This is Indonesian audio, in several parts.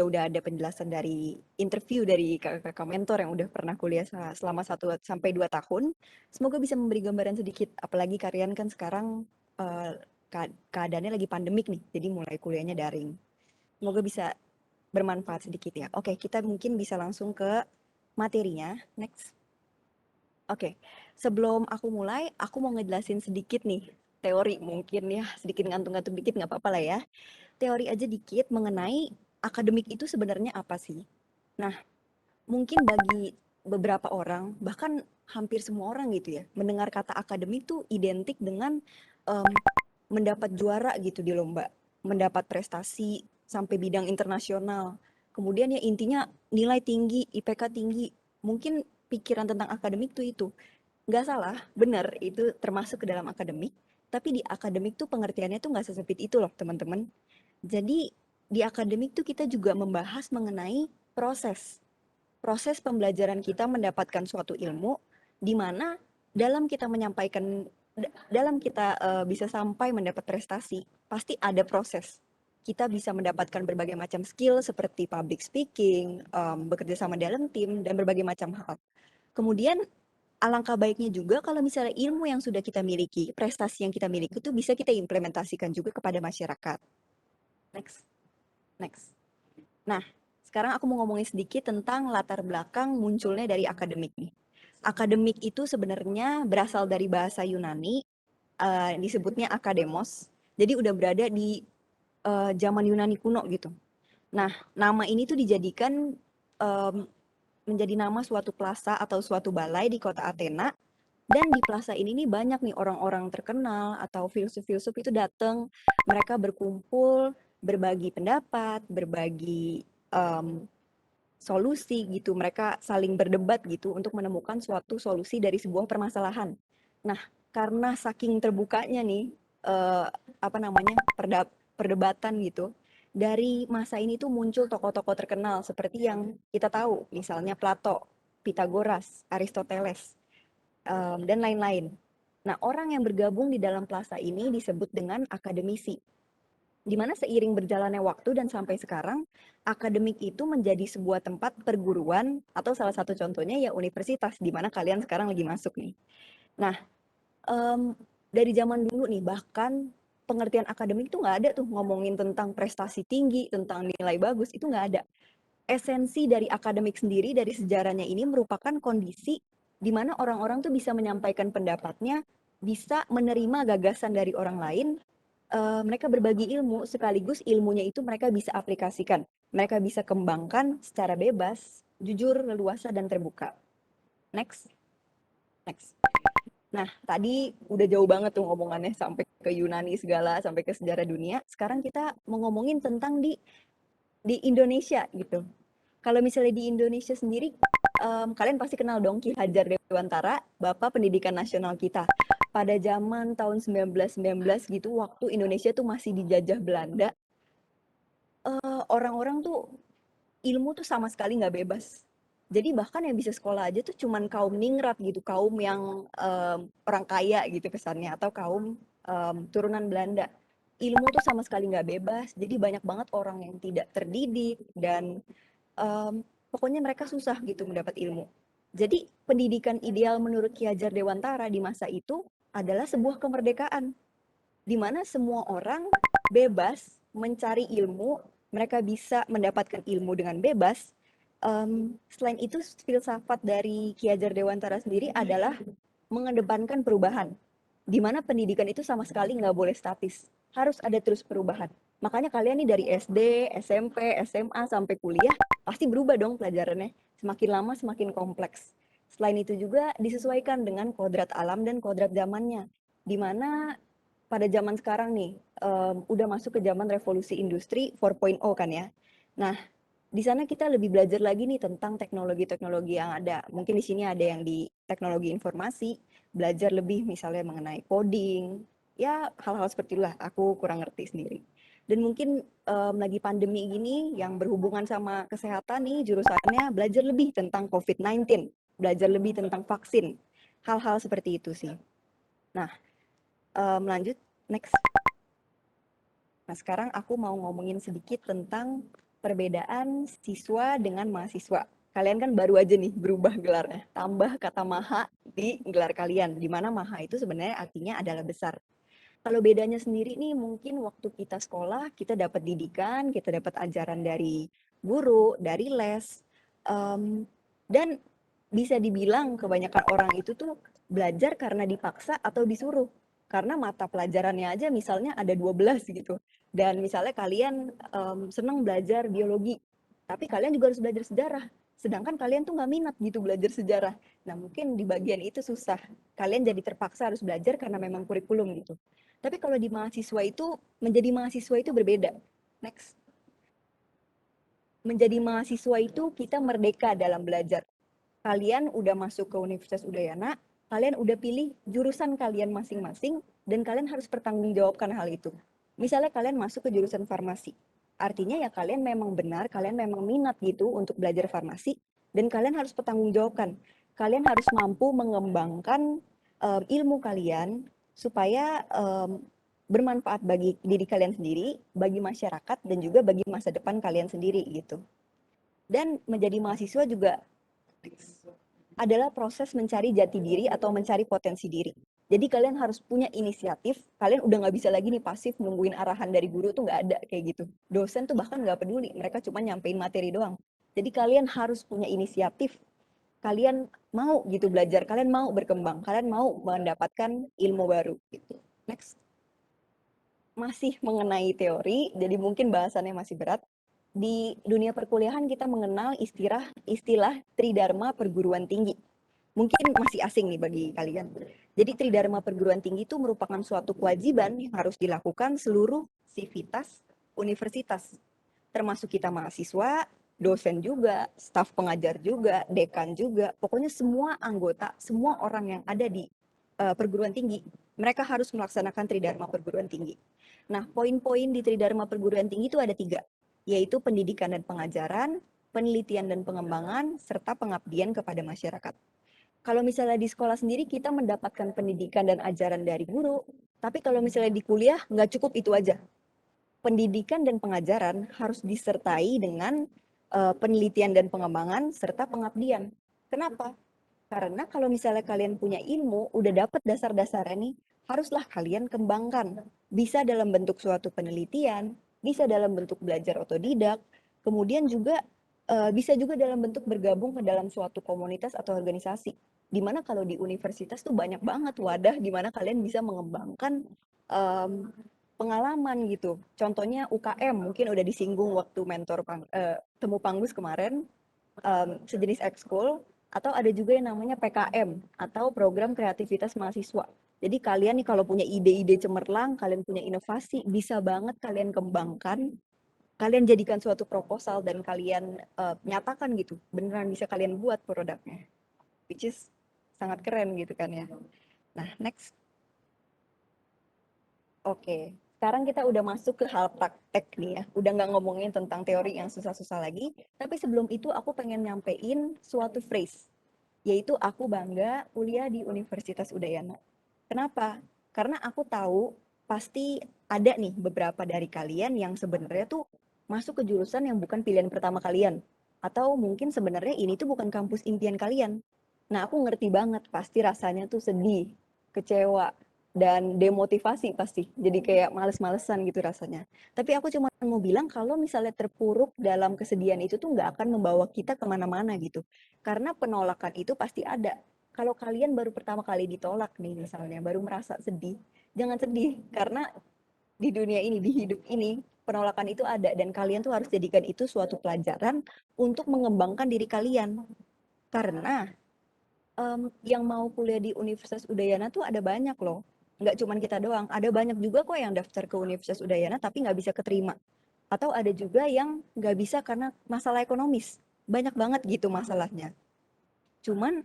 udah ada penjelasan dari interview dari kakak-kakak mentor yang udah pernah kuliah selama 1 sampai 2 tahun. Semoga bisa memberi gambaran sedikit, apalagi kalian kan sekarang eh, keadaannya lagi pandemik nih, jadi mulai kuliahnya daring. Semoga bisa bermanfaat sedikit ya. Oke, kita mungkin bisa langsung ke materinya. Next. Oke, sebelum aku mulai, aku mau ngejelasin sedikit nih teori mungkin ya, sedikit ngantung-ngantung dikit nggak apa-apa lah ya. Teori aja dikit mengenai akademik itu sebenarnya apa sih? Nah, mungkin bagi beberapa orang, bahkan hampir semua orang gitu ya, mendengar kata akademik tuh identik dengan em, mendapat juara gitu di lomba, mendapat prestasi sampai bidang internasional. Kemudian ya intinya nilai tinggi, IPK tinggi. Mungkin pikiran tentang akademik tuh itu. Nggak salah, benar, itu termasuk ke dalam akademik. Tapi di akademik tuh pengertiannya tuh nggak sesempit itu loh teman-teman. Jadi di akademik tuh kita juga membahas mengenai proses. Proses pembelajaran kita mendapatkan suatu ilmu di mana dalam kita menyampaikan dalam kita bisa sampai mendapat prestasi, pasti ada proses. Kita bisa mendapatkan berbagai macam skill seperti public speaking, bekerja sama dalam tim, dan berbagai macam hal. Kemudian alangkah baiknya juga kalau misalnya ilmu yang sudah kita miliki, prestasi yang kita miliki itu bisa kita implementasikan juga kepada masyarakat. Next, next. Nah, sekarang aku mau ngomongin sedikit tentang latar belakang munculnya dari akademik nih. Akademik itu sebenarnya berasal dari bahasa Yunani, disebutnya akademos. Jadi udah berada di zaman Yunani kuno gitu. Nah, nama ini tuh dijadikan em, menjadi nama suatu plaza atau suatu balai di kota Athena. Dan di plaza ini nih banyak nih orang-orang terkenal atau filsuf-filsuf itu datang, mereka berkumpul, berbagi pendapat, berbagi em, solusi gitu. Mereka saling berdebat gitu untuk menemukan suatu solusi dari sebuah permasalahan. Nah, karena saking terbukanya nih eh, apa namanya perdebatan gitu, dari masa ini tuh muncul tokoh-tokoh terkenal seperti yang kita tahu, misalnya Plato, Pitagoras, Aristoteles, dan lain-lain. Nah, orang yang bergabung di dalam plaza ini disebut dengan akademisi. Di mana seiring berjalannya waktu dan sampai sekarang, akademik itu menjadi sebuah tempat perguruan atau salah satu contohnya ya universitas di mana kalian sekarang lagi masuk nih. Nah, em, dari zaman dulu nih bahkan pengertian akademik itu nggak ada tuh ngomongin tentang prestasi tinggi, tentang nilai bagus, itu nggak ada. Esensi dari akademik sendiri dari sejarahnya ini merupakan kondisi di mana orang-orang tuh bisa menyampaikan pendapatnya, bisa menerima gagasan dari orang lain, mereka berbagi ilmu sekaligus ilmunya itu mereka bisa aplikasikan, mereka bisa kembangkan secara bebas, jujur, leluasa dan terbuka. Next, next. Nah, tadi udah jauh banget tuh ngomongannya sampai ke Yunani segala, sampai ke sejarah dunia. Sekarang kita mau ngomongin tentang di Indonesia gitu. Kalau misalnya di Indonesia sendiri, kalian pasti kenal dong Ki Hajar Dewantara, Bapak Pendidikan Nasional kita. Pada zaman tahun 1919 gitu, waktu Indonesia tuh masih dijajah Belanda, orang-orang tuh ilmu tuh sama sekali nggak bebas. Jadi bahkan yang bisa sekolah aja tuh cuman kaum ningrat gitu, kaum yang orang kaya gitu kesannya, atau kaum turunan Belanda. Ilmu tuh sama sekali nggak bebas, jadi banyak banget orang yang tidak terdidik dan pokoknya mereka susah gitu mendapat ilmu. Jadi pendidikan ideal menurut Ki Hajar Dewantara di masa itu adalah sebuah kemerdekaan di mana semua orang bebas mencari ilmu, mereka bisa mendapatkan ilmu dengan bebas. Selain itu, filsafat dari Ki Hajar Dewantara sendiri adalah mengedepankan perubahan, di mana pendidikan itu sama sekali nggak boleh statis, harus ada terus perubahan. Makanya kalian nih dari SD, SMP, SMA sampai kuliah pasti berubah dong pelajarannya. Semakin lama semakin kompleks. Selain itu juga disesuaikan dengan kodrat alam dan kodrat zamannya. Di mana pada zaman sekarang nih udah masuk ke zaman revolusi industri 4.0 kan ya. Nah, di sana kita lebih belajar lagi nih tentang teknologi-teknologi yang ada. Mungkin di sini ada yang di teknologi informasi, belajar lebih misalnya mengenai coding, ya hal-hal seperti itulah. Aku kurang ngerti sendiri. Dan mungkin lagi pandemi gini yang berhubungan sama kesehatan nih jurusannya belajar lebih tentang COVID-19, belajar lebih tentang vaksin, hal-hal seperti itu sih. Nah, lanjut next. Nah, sekarang aku mau ngomongin sedikit tentang perbedaan siswa dengan mahasiswa. Kalian kan baru aja nih berubah gelarnya. Tambah kata maha di gelar kalian, di mana maha itu sebenarnya artinya adalah besar. Kalau bedanya sendiri nih mungkin waktu kita sekolah, kita dapat didikan, kita dapat ajaran dari guru, dari les, dan bisa dibilang kebanyakan orang itu tuh belajar karena dipaksa atau disuruh. Karena mata pelajarannya aja misalnya ada 12 gitu. Dan misalnya kalian senang belajar biologi, tapi kalian juga harus belajar sejarah. Sedangkan kalian tuh nggak minat gitu belajar sejarah. Nah mungkin di bagian itu susah. Kalian jadi terpaksa harus belajar karena memang kurikulum gitu. Tapi kalau di mahasiswa itu, menjadi mahasiswa itu berbeda. Next. Menjadi mahasiswa itu kita merdeka dalam belajar. Kalian udah masuk ke Universitas Udayana, kalian udah pilih jurusan kalian masing-masing, dan kalian harus pertanggungjawabkan hal itu. Misalnya kalian masuk ke jurusan farmasi. Artinya ya kalian memang benar, kalian memang minat gitu untuk belajar farmasi, dan kalian harus pertanggungjawabkan. Kalian harus mampu mengembangkan ilmu kalian supaya bermanfaat bagi diri kalian sendiri, bagi masyarakat, dan juga bagi masa depan kalian sendiri gitu. Dan menjadi mahasiswa juga adalah proses mencari jati diri atau mencari potensi diri. Jadi kalian harus punya inisiatif, kalian udah nggak bisa lagi nih pasif nungguin arahan dari guru tuh nggak ada kayak gitu. Dosen tuh bahkan nggak peduli, mereka cuma nyampein materi doang. Jadi kalian harus punya inisiatif, kalian mau gitu belajar, kalian mau berkembang, kalian mau mendapatkan ilmu baru gitu. Next. Masih mengenai teori, jadi mungkin bahasannya masih berat. Di dunia perkuliahan kita mengenal istilah Tridharma perguruan tinggi. Mungkin masih asing nih bagi kalian. Jadi Tridharma perguruan tinggi itu merupakan suatu kewajiban yang harus dilakukan seluruh sivitas universitas. Termasuk kita mahasiswa, dosen juga, staf pengajar juga, dekan juga. Pokoknya semua anggota, semua orang yang ada di perguruan tinggi, mereka harus melaksanakan Tridharma perguruan tinggi. Nah, poin-poin di Tridharma perguruan tinggi itu ada 3, yaitu pendidikan dan pengajaran, penelitian dan pengembangan, serta pengabdian kepada masyarakat. Kalau misalnya di sekolah sendiri kita mendapatkan pendidikan dan ajaran dari guru, tapi kalau misalnya di kuliah nggak cukup itu aja. Pendidikan dan pengajaran harus disertai dengan penelitian dan pengembangan serta pengabdian. Kenapa? Karena kalau misalnya kalian punya ilmu, udah dapat dasar-dasarnya nih, haruslah kalian kembangkan. Bisa dalam bentuk suatu penelitian, bisa dalam bentuk belajar otodidak, kemudian juga bisa juga dalam bentuk bergabung ke dalam suatu komunitas atau organisasi. Dimana kalau di universitas tuh banyak banget wadah di mana kalian bisa mengembangkan um, pengalaman gitu. Contohnya UKM, mungkin udah disinggung waktu temu Panggus kemarin, sejenis ekskul, atau ada juga yang namanya PKM atau program kreativitas mahasiswa. Jadi kalian nih kalau punya ide-ide cemerlang, kalian punya inovasi, bisa banget kalian kembangkan, kalian jadikan suatu proposal dan kalian nyatakan gitu, beneran bisa kalian buat produknya, which is sangat keren gitu kan ya. Nah, next. Oke, sekarang kita udah masuk ke hal praktek nih ya. Udah nggak ngomongin tentang teori yang susah-susah lagi. Tapi sebelum itu aku pengen nyampein suatu phrase, yaitu aku bangga kuliah di Universitas Udayana. Kenapa? Karena aku tahu pasti ada nih beberapa dari kalian yang sebenarnya tuh masuk ke jurusan yang bukan pilihan pertama kalian. Atau mungkin sebenarnya ini tuh bukan kampus impian kalian. Nah, aku ngerti banget pasti rasanya tuh sedih, kecewa, dan demotivasi pasti. Jadi kayak males-malesan gitu rasanya. Tapi aku cuma mau bilang kalau misalnya terpuruk dalam kesedihan itu tuh nggak akan membawa kita kemana-mana gitu. Karena penolakan itu pasti ada. Kalau kalian baru pertama kali ditolak nih misalnya, baru merasa sedih, jangan sedih. Karena di dunia ini, di hidup ini, penolakan itu ada. Dan kalian tuh harus jadikan itu suatu pelajaran untuk mengembangkan diri kalian. Karena yang mau kuliah di Universitas Udayana tuh ada banyak loh. Nggak cuma kita doang, ada banyak juga kok yang daftar ke Universitas Udayana tapi nggak bisa keterima. Atau ada juga yang nggak bisa karena masalah ekonomis. Banyak banget gitu masalahnya. Cuman,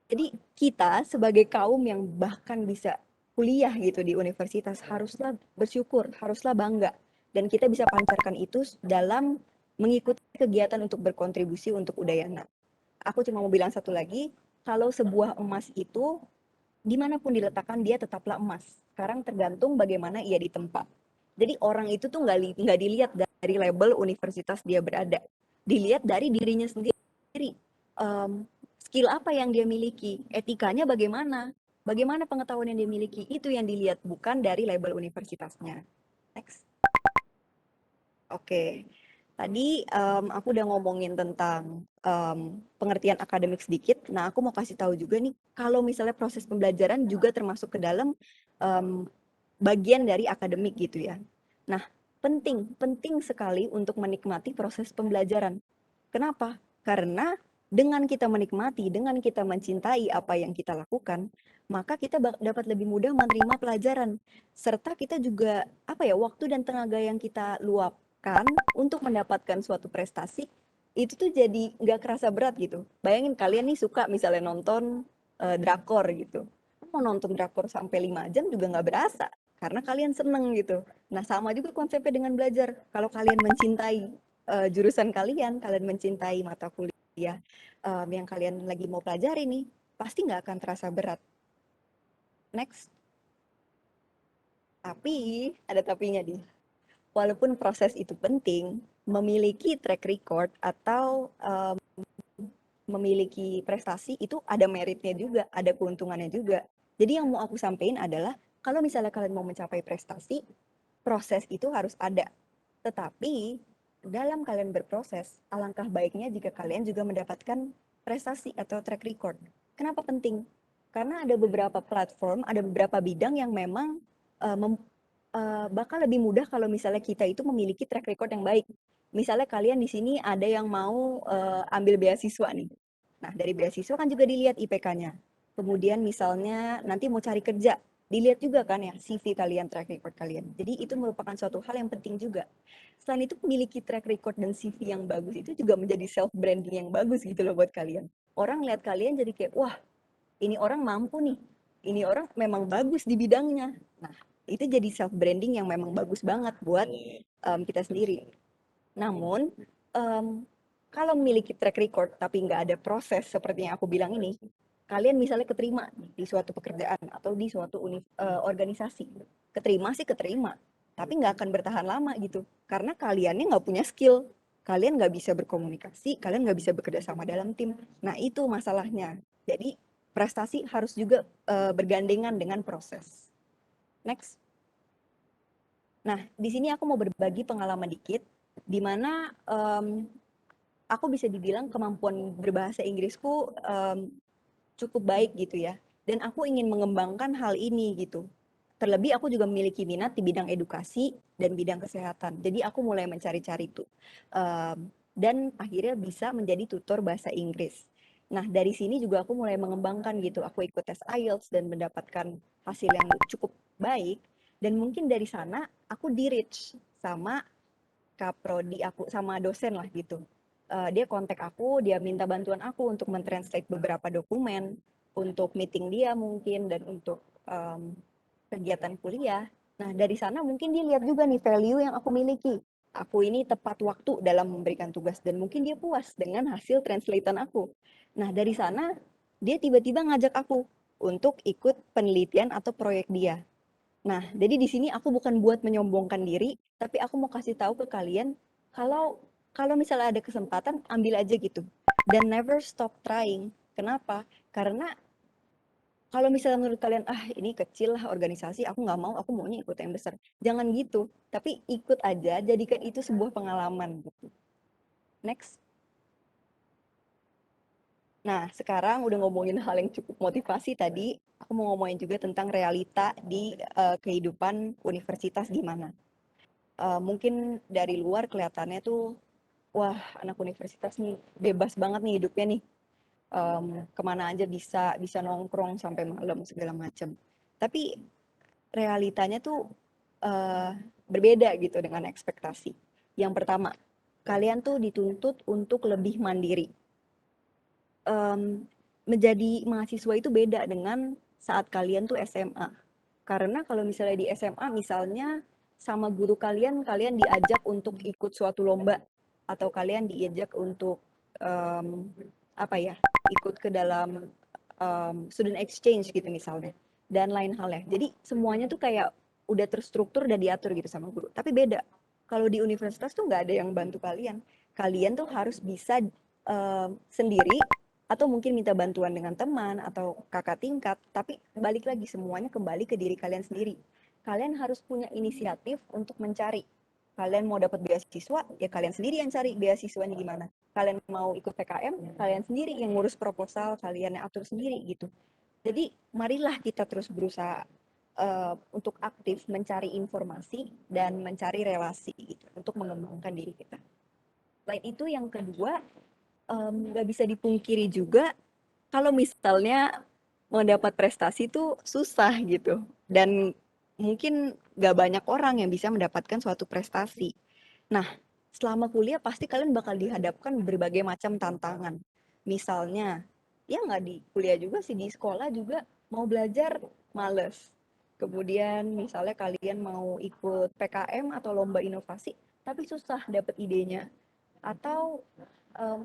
jadi kita sebagai kaum yang bahkan bisa kuliah gitu di universitas, haruslah bersyukur, haruslah bangga. Dan kita bisa pancarkan itu dalam mengikuti kegiatan untuk berkontribusi untuk Udayana. Aku cuma mau bilang satu lagi, kalau sebuah emas itu dimanapun diletakkan dia tetaplah emas. Sekarang tergantung bagaimana ia ditempa. Jadi orang itu tuh nggak dilihat dari label universitas dia berada. Dilihat dari dirinya sendiri. Em, Skill apa yang dia miliki, etikanya bagaimana, bagaimana pengetahuan yang dia miliki, itu yang dilihat, bukan dari label universitasnya. Next. Oke, tadi aku udah ngomongin tentang pengertian akademik sedikit. Nah, aku mau kasih tahu juga nih, kalau misalnya proses pembelajaran juga termasuk ke dalam em, bagian dari akademik gitu ya. Nah, penting sekali untuk menikmati proses pembelajaran. Kenapa? Karena dengan kita menikmati, dengan kita mencintai apa yang kita lakukan, maka kita dapat lebih mudah menerima pelajaran. Serta kita juga, apa ya, waktu dan tenaga yang kita luapkan untuk mendapatkan suatu prestasi, itu tuh jadi nggak kerasa berat gitu. Bayangin kalian nih suka misalnya nonton drakor gitu. Mau nonton drakor sampai 5 jam juga nggak berasa. Karena kalian seneng gitu. Nah, sama juga konsepnya dengan belajar. Kalau kalian mencintai jurusan kalian, kalian mencintai mata kuliah yang kalian lagi mau pelajari nih, pasti nggak akan terasa berat. Next. Tapi, ada tapinya nih. Walaupun proses itu penting, memiliki track record atau memiliki prestasi itu ada meritnya juga, ada keuntungannya juga. Jadi yang mau aku sampaikan adalah, kalau misalnya kalian mau mencapai prestasi, proses itu harus ada. Tetapi dalam kalian berproses, alangkah baiknya jika kalian juga mendapatkan prestasi atau track record. Kenapa penting? Karena ada beberapa platform, ada beberapa bidang yang memang uh, bakal lebih mudah kalau misalnya kita itu memiliki track record yang baik. Misalnya kalian di sini ada yang mau ambil beasiswa nih. Nah, dari beasiswa kan juga dilihat IPK-nya. Kemudian misalnya nanti mau cari kerja, dilihat juga kan ya CV kalian, track record kalian. Jadi itu merupakan suatu hal yang penting juga. Selain itu, memiliki track record dan CV yang bagus itu juga menjadi self branding yang bagus gitu loh buat kalian. Orang lihat kalian jadi kayak, wah, ini orang mampu nih, ini orang memang bagus di bidangnya. Nah, itu jadi self branding yang memang bagus banget buat kita sendiri. Namun, kalau memiliki track record tapi nggak ada proses seperti yang aku bilang ini, kalian misalnya keterima di suatu pekerjaan atau di suatu organisasi, keterima sih keterima, tapi nggak akan bertahan lama gitu, karena kaliannya nggak punya skill, kalian nggak bisa berkomunikasi, kalian nggak bisa bekerja sama dalam tim. Nah, itu masalahnya. Jadi prestasi harus juga bergandengan dengan proses. Next. Nah, di sini aku mau berbagi pengalaman dikit, di mana aku bisa dibilang kemampuan berbahasa Inggrisku cukup baik gitu ya. Dan aku ingin mengembangkan hal ini gitu. Terlebih aku juga memiliki minat di bidang edukasi dan bidang kesehatan. Jadi aku mulai mencari-cari itu. Dan akhirnya bisa menjadi tutor bahasa Inggris. Nah, dari sini juga aku mulai mengembangkan gitu. Aku ikut tes IELTS dan mendapatkan hasil yang cukup baik. Dan mungkin dari sana aku di-reach sama kaprodi aku, sama dosen lah gitu. Dia kontak aku, dia minta bantuan aku untuk mentranslate beberapa dokumen, untuk meeting dia mungkin, dan untuk kegiatan kuliah. Nah, dari sana mungkin dia lihat juga nih value yang aku miliki. Aku ini tepat waktu dalam memberikan tugas, dan mungkin dia puas dengan hasil translatean aku. Nah, dari sana dia tiba-tiba ngajak aku untuk ikut penelitian atau proyek dia. Nah, jadi di sini aku bukan buat menyombongkan diri, tapi aku mau kasih tahu ke kalian kalau kalau misalnya ada kesempatan, ambil aja gitu. Dan never stop trying. Kenapa? Karena kalau misalnya menurut kalian, ah ini kecil lah organisasi, aku nggak mau, aku maunya ikut yang besar. Jangan gitu, tapi ikut aja, jadikan itu sebuah pengalaman gitu. Next. Nah, sekarang udah ngomongin hal yang cukup motivasi tadi, aku mau ngomongin juga tentang realita di kehidupan universitas gimana. Mungkin dari luar kelihatannya tuh, wah, anak universitas nih bebas banget nih hidupnya nih. Kemana aja bisa, bisa nongkrong sampai malam segala macam. Tapi realitanya tuh uh, berbeda gitu dengan ekspektasi. Yang pertama, kalian tuh dituntut untuk lebih mandiri. Menjadi mahasiswa itu beda dengan saat kalian tuh SMA. Karena kalau misalnya di SMA, misalnya sama guru kalian, kalian diajak untuk ikut suatu lomba, atau kalian diajak untuk um, apa ya, ikut ke dalam student exchange gitu misalnya, dan lain halnya. Jadi semuanya tuh kayak udah terstruktur dan diatur gitu sama guru. Tapi beda Kalau di universitas tuh nggak ada yang bantu kalian. Kalian tuh harus bisa sendiri atau mungkin minta bantuan dengan teman atau kakak tingkat, tapi balik lagi semuanya kembali ke diri kalian sendiri. Kalian harus punya inisiatif untuk mencari. Kalian mau dapat beasiswa, ya kalian sendiri yang cari beasiswanya gimana. Kalian mau ikut PKM, kalian sendiri yang ngurus proposal, kalian yang atur sendiri gitu. Jadi marilah kita terus berusaha untuk aktif mencari informasi dan mencari relasi gitu, untuk mengembangkan diri kita. Selain itu yang kedua, nggak bisa dipungkiri juga kalau misalnya mendapat prestasi itu susah gitu. Dan mungkin nggak banyak orang yang bisa mendapatkan suatu prestasi. Nah, selama kuliah pasti kalian bakal dihadapkan berbagai macam tantangan. Misalnya, ya nggak di kuliah juga sih, di sekolah juga mau belajar males. Kemudian misalnya kalian mau ikut PKM atau lomba inovasi, tapi susah dapet idenya. Atau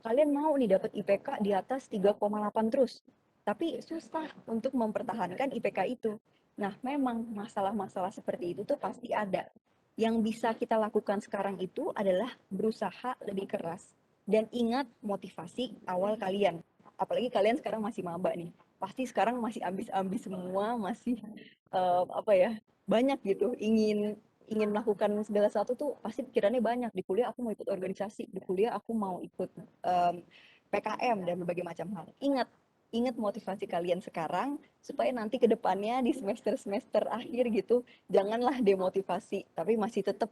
kalian mau nih dapat IPK di atas 3,8 terus, tapi susah untuk mempertahankan IPK itu. Nah, memang masalah-masalah seperti itu tuh pasti ada. Yang bisa kita lakukan sekarang itu adalah berusaha lebih keras dan ingat motivasi awal kalian. Apalagi kalian sekarang masih maba nih. Pasti sekarang masih ambis-ambis semua, masih apa ya? Banyak gitu ingin ingin melakukan segala sesuatu tuh pasti pikirannya banyak. Di kuliah aku mau ikut organisasi, di kuliah aku mau ikut PKM dan berbagai macam hal. Ingat motivasi kalian sekarang supaya nanti ke depannya di semester-semester akhir gitu janganlah demotivasi, tapi masih tetap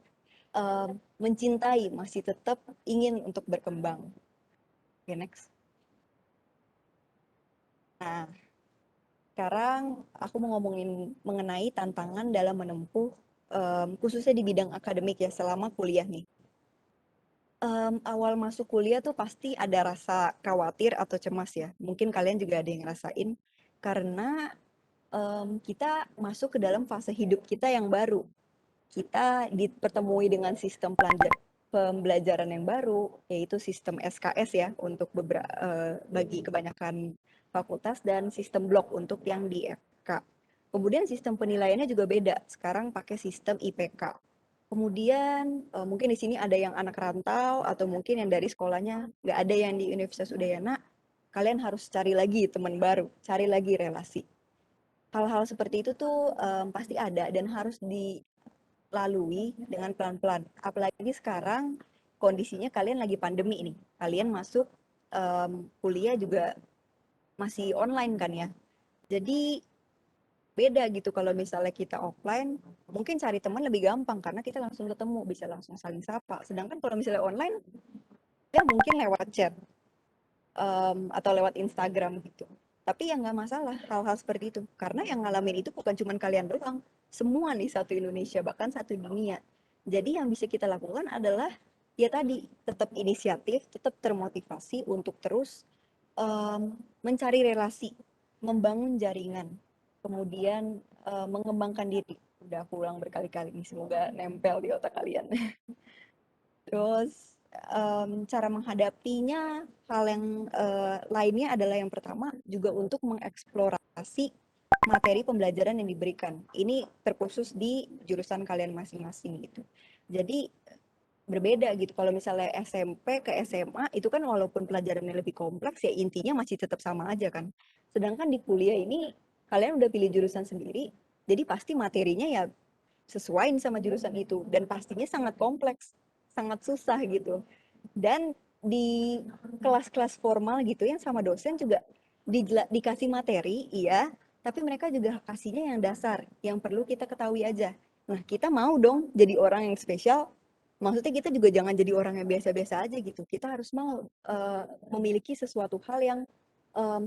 mencintai, masih tetap ingin untuk berkembang. Oke, next. Nah, sekarang aku mau ngomongin mengenai tantangan dalam menempuh khususnya di bidang akademik ya selama kuliah nih. Awal masuk kuliah tuh pasti ada rasa khawatir atau cemas ya. Mungkin kalian juga ada yang ngerasain karena kita masuk ke dalam fase hidup kita yang baru. Kita dipertemui dengan sistem pembelajaran yang baru, yaitu sistem SKS ya untuk bagi kebanyakan fakultas dan sistem blok untuk yang di FK. Kemudian sistem penilaiannya juga beda. Sekarang pakai sistem IPK. Kemudian mungkin di sini ada yang anak rantau atau mungkin yang dari sekolahnya nggak ada yang di Universitas Udayana. Kalian harus cari lagi teman baru, cari lagi relasi. Hal-hal seperti itu tuh pasti ada dan harus dilalui dengan pelan-pelan. Apalagi sekarang kondisinya kalian lagi pandemi nih. Kalian masuk kuliah juga masih online kan ya. Jadi beda gitu kalau misalnya kita offline, mungkin cari teman lebih gampang karena kita langsung ketemu, bisa langsung saling sapa. Sedangkan kalau misalnya online, ya mungkin lewat chat atau lewat Instagram gitu. Tapi ya nggak masalah hal-hal seperti itu. Karena yang ngalamin itu bukan cuma kalian doang. Semua nih satu Indonesia, bahkan satu dunia. Jadi yang bisa kita lakukan adalah ya tadi, tetap inisiatif, tetap termotivasi untuk terus mencari relasi, membangun jaringan, kemudian mengembangkan diri. Udah aku ulang berkali-kali nih, semoga nempel di otak kalian. Terus cara menghadapinya, hal yang lainnya adalah yang pertama juga untuk mengeksplorasi materi pembelajaran yang diberikan. Ini terkhusus di jurusan kalian masing-masing gitu. Jadi berbeda gitu. Kalau misalnya SMP ke SMA itu kan walaupun pelajarannya lebih kompleks ya intinya masih tetap sama aja kan. Sedangkan di kuliah ini kalian udah pilih jurusan sendiri, jadi pasti materinya ya sesuaiin sama jurusan itu dan pastinya sangat kompleks, sangat susah gitu. Dan di kelas-kelas formal gitu yang sama dosen juga dikasih materi, iya, tapi mereka juga kasihnya yang dasar, yang perlu kita ketahui aja. Nah, kita mau dong jadi orang yang spesial. Maksudnya kita juga jangan jadi orang yang biasa-biasa aja gitu. Kita harus mau memiliki sesuatu hal yang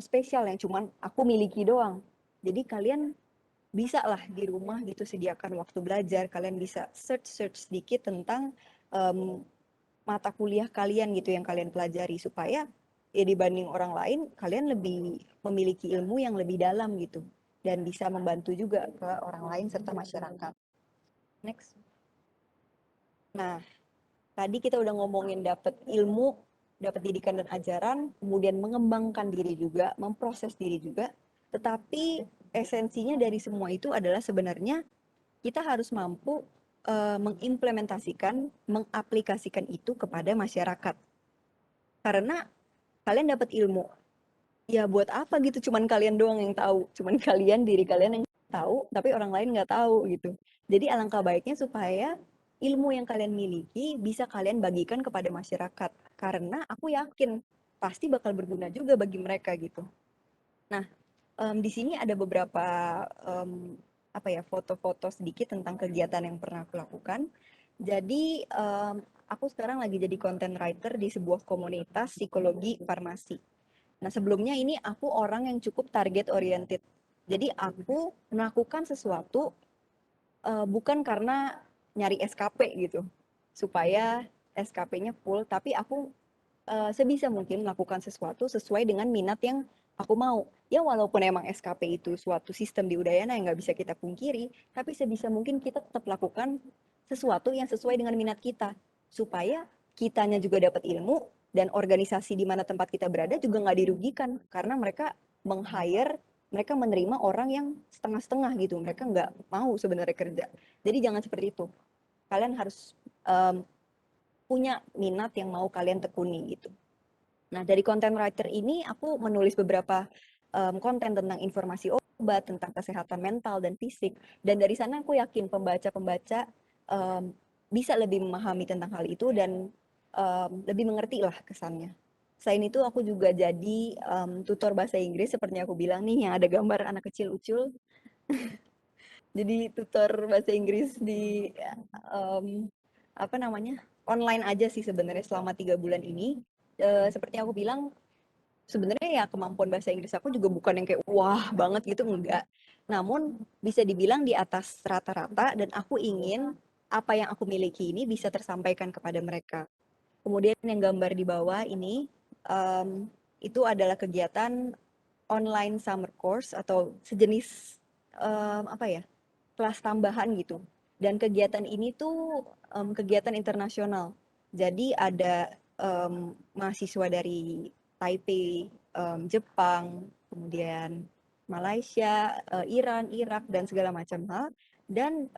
spesial yang cuman aku miliki doang. Jadi kalian bisa lah di rumah gitu sediakan waktu belajar, kalian bisa search sedikit tentang um, mata kuliah kalian gitu yang kalian pelajari supaya ya dibanding orang lain kalian lebih memiliki ilmu yang lebih dalam gitu dan bisa membantu juga ke orang lain serta masyarakat. Next. Nah, tadi kita udah ngomongin dapat ilmu, dapat didikan dan ajaran, kemudian mengembangkan diri juga, memproses diri juga. Tetapi esensinya dari semua itu adalah sebenarnya kita harus mampu mengimplementasikan, mengaplikasikan itu kepada masyarakat. Karena kalian dapat ilmu, ya buat apa gitu, cuman kalian doang yang tahu, cuman kalian, diri kalian yang tahu, tapi orang lain nggak tahu gitu. Jadi alangkah baiknya supaya ilmu yang kalian miliki bisa kalian bagikan kepada masyarakat, karena aku yakin pasti bakal berguna juga bagi mereka gitu. Nah, di sini ada beberapa apa ya, foto-foto sedikit tentang kegiatan yang pernah aku lakukan. Jadi aku sekarang lagi jadi content writer di sebuah komunitas psikologi farmasi. Nah, sebelumnya ini aku orang yang cukup target oriented. Jadi aku melakukan sesuatu bukan karena nyari SKP gitu, supaya SKP-nya full, tapi aku sebisa mungkin melakukan sesuatu sesuai dengan minat yang aku mau. Ya walaupun emang SKP itu suatu sistem di Udayana yang nggak bisa kita pungkiri, tapi sebisa mungkin kita tetap lakukan sesuatu yang sesuai dengan minat kita, supaya kitanya juga dapat ilmu dan organisasi di mana tempat kita berada juga nggak dirugikan karena mereka meng-hire, mereka menerima orang yang setengah-setengah gitu, mereka nggak mau sebenarnya kerja. Jadi jangan seperti itu. Kalian harus um, punya minat yang mau kalian tekuni gitu. Nah, dari content writer ini aku menulis beberapa konten tentang informasi obat, tentang kesehatan mental dan fisik. Dan dari sana aku yakin pembaca-pembaca um, bisa lebih memahami tentang hal itu dan lebih mengerti lah kesannya. Selain itu aku juga jadi tutor bahasa Inggris seperti yang aku bilang nih, yang ada gambar anak kecil ucul. Jadi tutor bahasa Inggris di um, apa namanya, online aja sih sebenarnya selama 3 bulan ini. Seperti yang aku bilang, sebenarnya ya kemampuan bahasa Inggris aku juga bukan yang kayak wah banget gitu, enggak. Namun bisa dibilang di atas rata-rata dan aku ingin apa yang aku miliki ini bisa tersampaikan kepada mereka. Kemudian yang gambar di bawah ini itu adalah kegiatan online summer course atau sejenis apa ya, kelas tambahan gitu. Dan kegiatan ini tuh kegiatan internasional. Jadi ada mahasiswa dari Taipei, Jepang, kemudian Malaysia, Iran, Irak, dan segala macam hal. Dan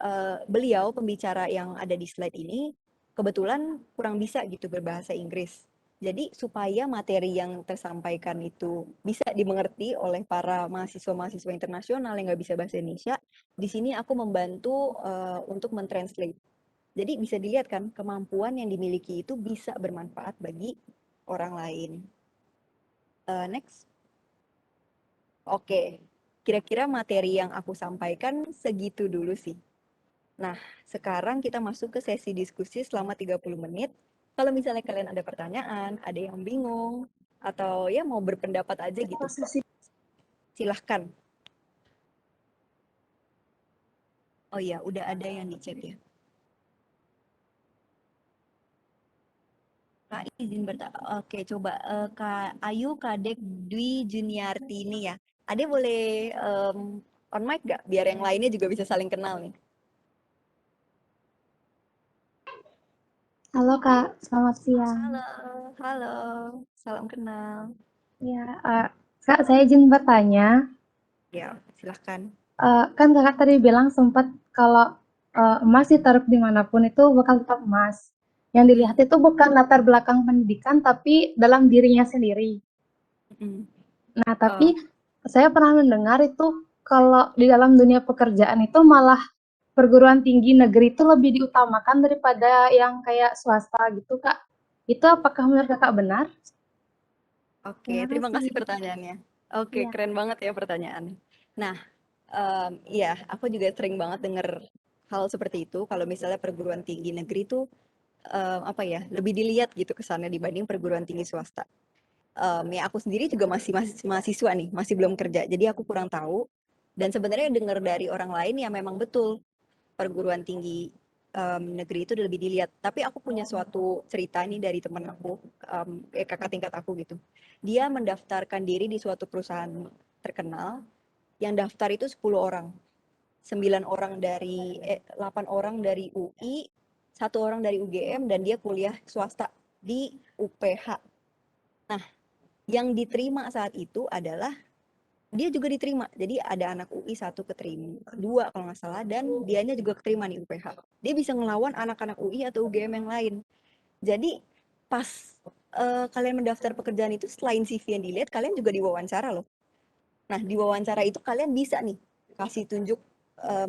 beliau pembicara yang ada di slide ini kebetulan kurang bisa gitu berbahasa Inggris. Jadi supaya materi yang tersampaikan itu bisa dimengerti oleh para mahasiswa-mahasiswa internasional yang nggak bisa bahasa Indonesia, di sini aku membantu untuk mentranslate. Jadi bisa dilihat kan kemampuan yang dimiliki itu bisa bermanfaat bagi orang lain. Next. Oke, kira-kira materi yang aku sampaikan segitu dulu sih. Nah, sekarang kita masuk ke sesi diskusi selama 30 menit. Kalau misalnya kalian ada pertanyaan, ada yang bingung, atau ya mau berpendapat aja gitu, silahkan. Oh iya, udah ada yang di chat ya. Kak izin bertanya, oke coba Kak Ayu Kadek Dwi Juniarti ini ya. Ade boleh on mic gak? Biar yang lainnya juga bisa saling kenal nih. Halo Kak, selamat siang. Halo, halo, salam kenal. Ya, Kak, saya izin bertanya. Ya, silahkan. Kan Kakak tadi bilang sempat kalau emas ditaruh dimanapun itu bakal tetap emas. Yang dilihat Mm-mm, itu bukan latar belakang pendidikan, tapi dalam dirinya sendiri. mm-mm. Nah, tapi Eh, saya pernah mendengar itu kalau di dalam dunia pekerjaan itu malah perguruan tinggi negeri itu lebih diutamakan daripada yang kayak swasta gitu, Kak. Itu apakah menurut Kakak benar? oke, Terima terima kasih kasih. pertanyaannya. Oke, Iya. keren banget ya pertanyaannya. Nah, iya, aku juga sering banget denger hal seperti itu. Kalau misalnya perguruan tinggi negeri itu apa ya, lebih dilihat gitu kesannya dibanding perguruan tinggi swasta. Ya aku sendiri juga masih mahasiswa nih, masih belum kerja. Jadi aku kurang tahu. Dan sebenarnya dengar dari orang lain ya memang betul perguruan tinggi negeri itu lebih dilihat. Tapi aku punya suatu cerita ini dari temen aku, kakak tingkat aku gitu. Dia mendaftarkan diri di suatu perusahaan terkenal, yang daftar itu 10 orang. 9 orang dari, 8 orang dari UI, 1 orang dari UGM, dan dia kuliah swasta di UPH. Nah, yang diterima saat itu adalah dia juga diterima. Jadi ada anak UI satu keterima, dua kalau nggak salah, dan dianya juga keterima di UPH. Dia bisa ngelawan anak-anak UI atau UGM yang lain. Jadi pas kalian mendaftar pekerjaan itu, selain CV yang dilihat, kalian juga diwawancara loh. Nah, di wawancara itu kalian bisa nih kasih tunjuk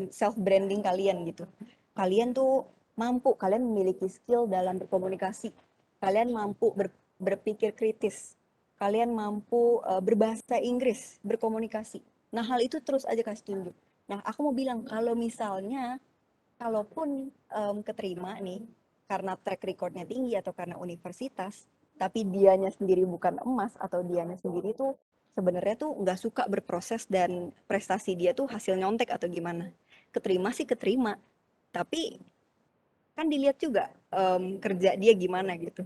self branding kalian gitu. Kalian tuh mampu, kalian memiliki skill dalam berkomunikasi. Kalian mampu berpikir kritis. Kalian mampu berbahasa Inggris, berkomunikasi. Nah, hal itu terus aja kasih tunjuk. Nah, aku mau bilang kalau misalnya kalaupun keterima nih karena track recordnya tinggi atau karena universitas, tapi dianya sendiri bukan emas atau dianya sendiri tuh sebenarnya tuh nggak suka berproses dan prestasi dia tuh hasil nyontek atau gimana. Keterima sih keterima, tapi kan dilihat juga kerja dia gimana gitu.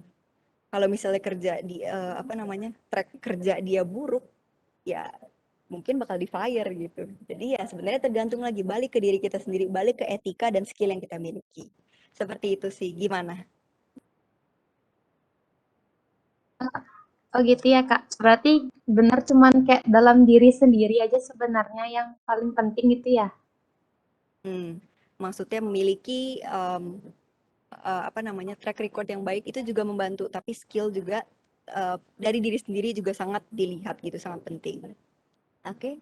Kalau misalnya kerja di apa namanya track kerja dia buruk, ya mungkin bakal di fire gitu. Jadi ya sebenarnya tergantung lagi, balik ke diri kita sendiri, balik ke etika dan skill yang kita miliki. Seperti itu sih, gimana? Oh gitu ya Kak. Berarti benar cuman kayak dalam diri sendiri aja sebenarnya yang paling penting itu ya. Hmm, maksudnya memiliki apa namanya track record yang baik itu juga membantu, tapi skill juga dari diri sendiri juga sangat dilihat gitu, sangat penting. Oke,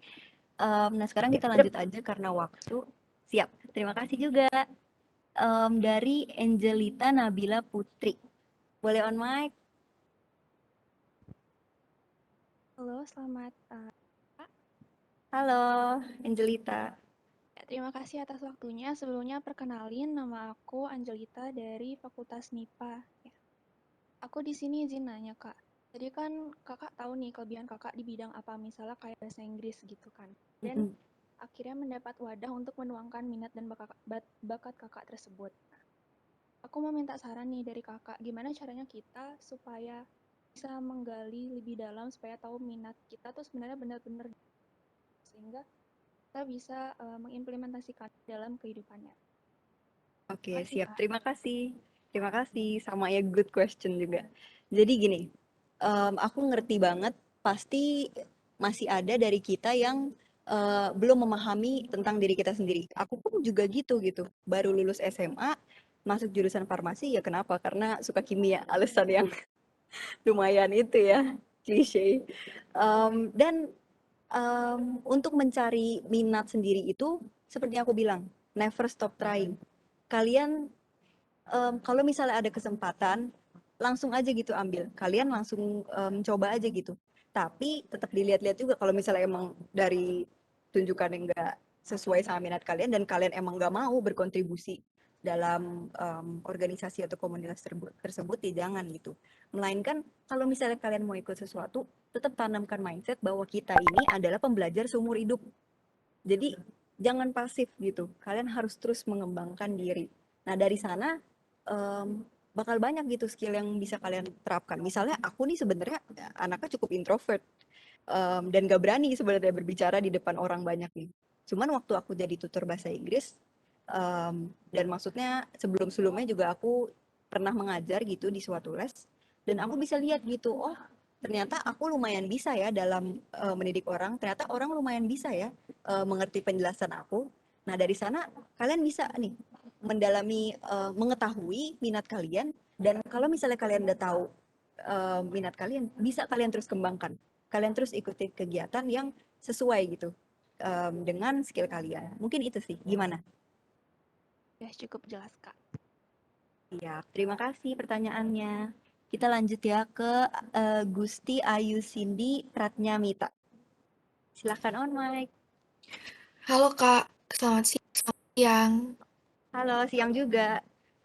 nah sekarang kita lanjut aja karena waktu. Siap, terima kasih juga. Dari Angelita Nabila Putri. Boleh on mic? Halo, selamat Kak. Halo, Angelita. Ya, terima kasih atas waktunya. Sebelumnya perkenalin, nama aku Angelita dari Fakultas MIPA. Ya, aku di sini izin nanya Kak. Jadi kan Kakak tahu nih kelebihan Kakak di bidang apa, misalnya kayak bahasa Inggris gitu kan. Dan Mm-mm. akhirnya mendapat wadah untuk menuangkan minat dan bakat Kakak tersebut. Aku mau minta saran nih dari Kakak, gimana caranya kita supaya bisa menggali lebih dalam supaya tahu minat kita tuh sebenarnya benar-benar sehingga kita bisa mengimplementasikan dalam kehidupannya. Oke, Makasih, siap. Kak. Terima kasih. Terima kasih. Sama ya, good question juga. Jadi gini, aku ngerti banget, pasti masih ada dari kita yang belum memahami tentang diri kita sendiri. Aku pun juga gitu. Baru lulus SMA, masuk jurusan farmasi, ya kenapa? Karena suka kimia, alasan yang lumayan itu ya, klise. Dan untuk mencari minat sendiri itu, seperti yang aku bilang, never stop trying. Kalian kalau misalnya ada kesempatan, langsung aja gitu ambil. Kalian langsung coba aja gitu. Tapi tetap dilihat-lihat juga kalau misalnya emang dari tunjukkan yang nggak sesuai sama minat kalian dan kalian emang nggak mau berkontribusi dalam organisasi atau komunitas tersebut, ya jangan gitu. Melainkan kalau misalnya kalian mau ikut sesuatu, tetap tanamkan mindset bahwa kita ini adalah pembelajar seumur hidup. Jadi jangan pasif gitu. Kalian harus terus mengembangkan diri. Nah, dari sana bakal banyak gitu skill yang bisa kalian terapkan. Misalnya aku nih sebenarnya anaknya cukup introvert dan gak berani sebenarnya berbicara di depan orang banyak nih. Cuman waktu aku jadi tutor bahasa Inggris dan maksudnya sebelum-sebelumnya juga aku pernah mengajar gitu di suatu les dan aku bisa lihat gitu, oh ternyata aku lumayan bisa ya dalam mendidik orang, ternyata orang lumayan bisa ya mengerti penjelasan aku. Nah, dari sana kalian bisa nih mendalami, mengetahui minat kalian, dan kalau misalnya kalian udah tahu minat kalian, bisa kalian terus kembangkan. Kalian terus ikuti kegiatan yang sesuai gitu dengan skill kalian. Mungkin itu sih. Gimana? Ya, cukup jelas, Kak. Iya, terima kasih pertanyaannya. Kita lanjut ya ke Gusti Ayu Cindy Pratnyamita. Silahkan on mic. Halo Kak, selamat siang. Halo, siang juga.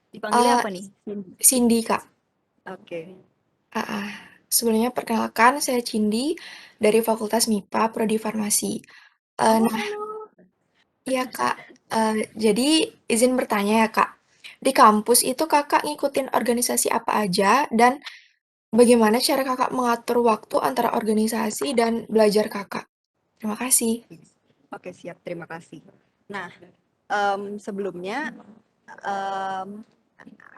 Dipanggilnya Eh, apa nih? Cindy. Cindy Kak. Oke. Ah, ah. Sebelumnya perkenalkan, saya Cindy dari Fakultas MIPA Prodi Farmasi. Oh, Nah, halo. iya Kak. Jadi izin bertanya ya Kak. Di kampus itu Kakak ngikutin organisasi apa aja dan bagaimana cara Kakak mengatur waktu antara organisasi dan belajar Kakak? Terima kasih. Oke, siap. Terima kasih. Nah, sebelumnya em,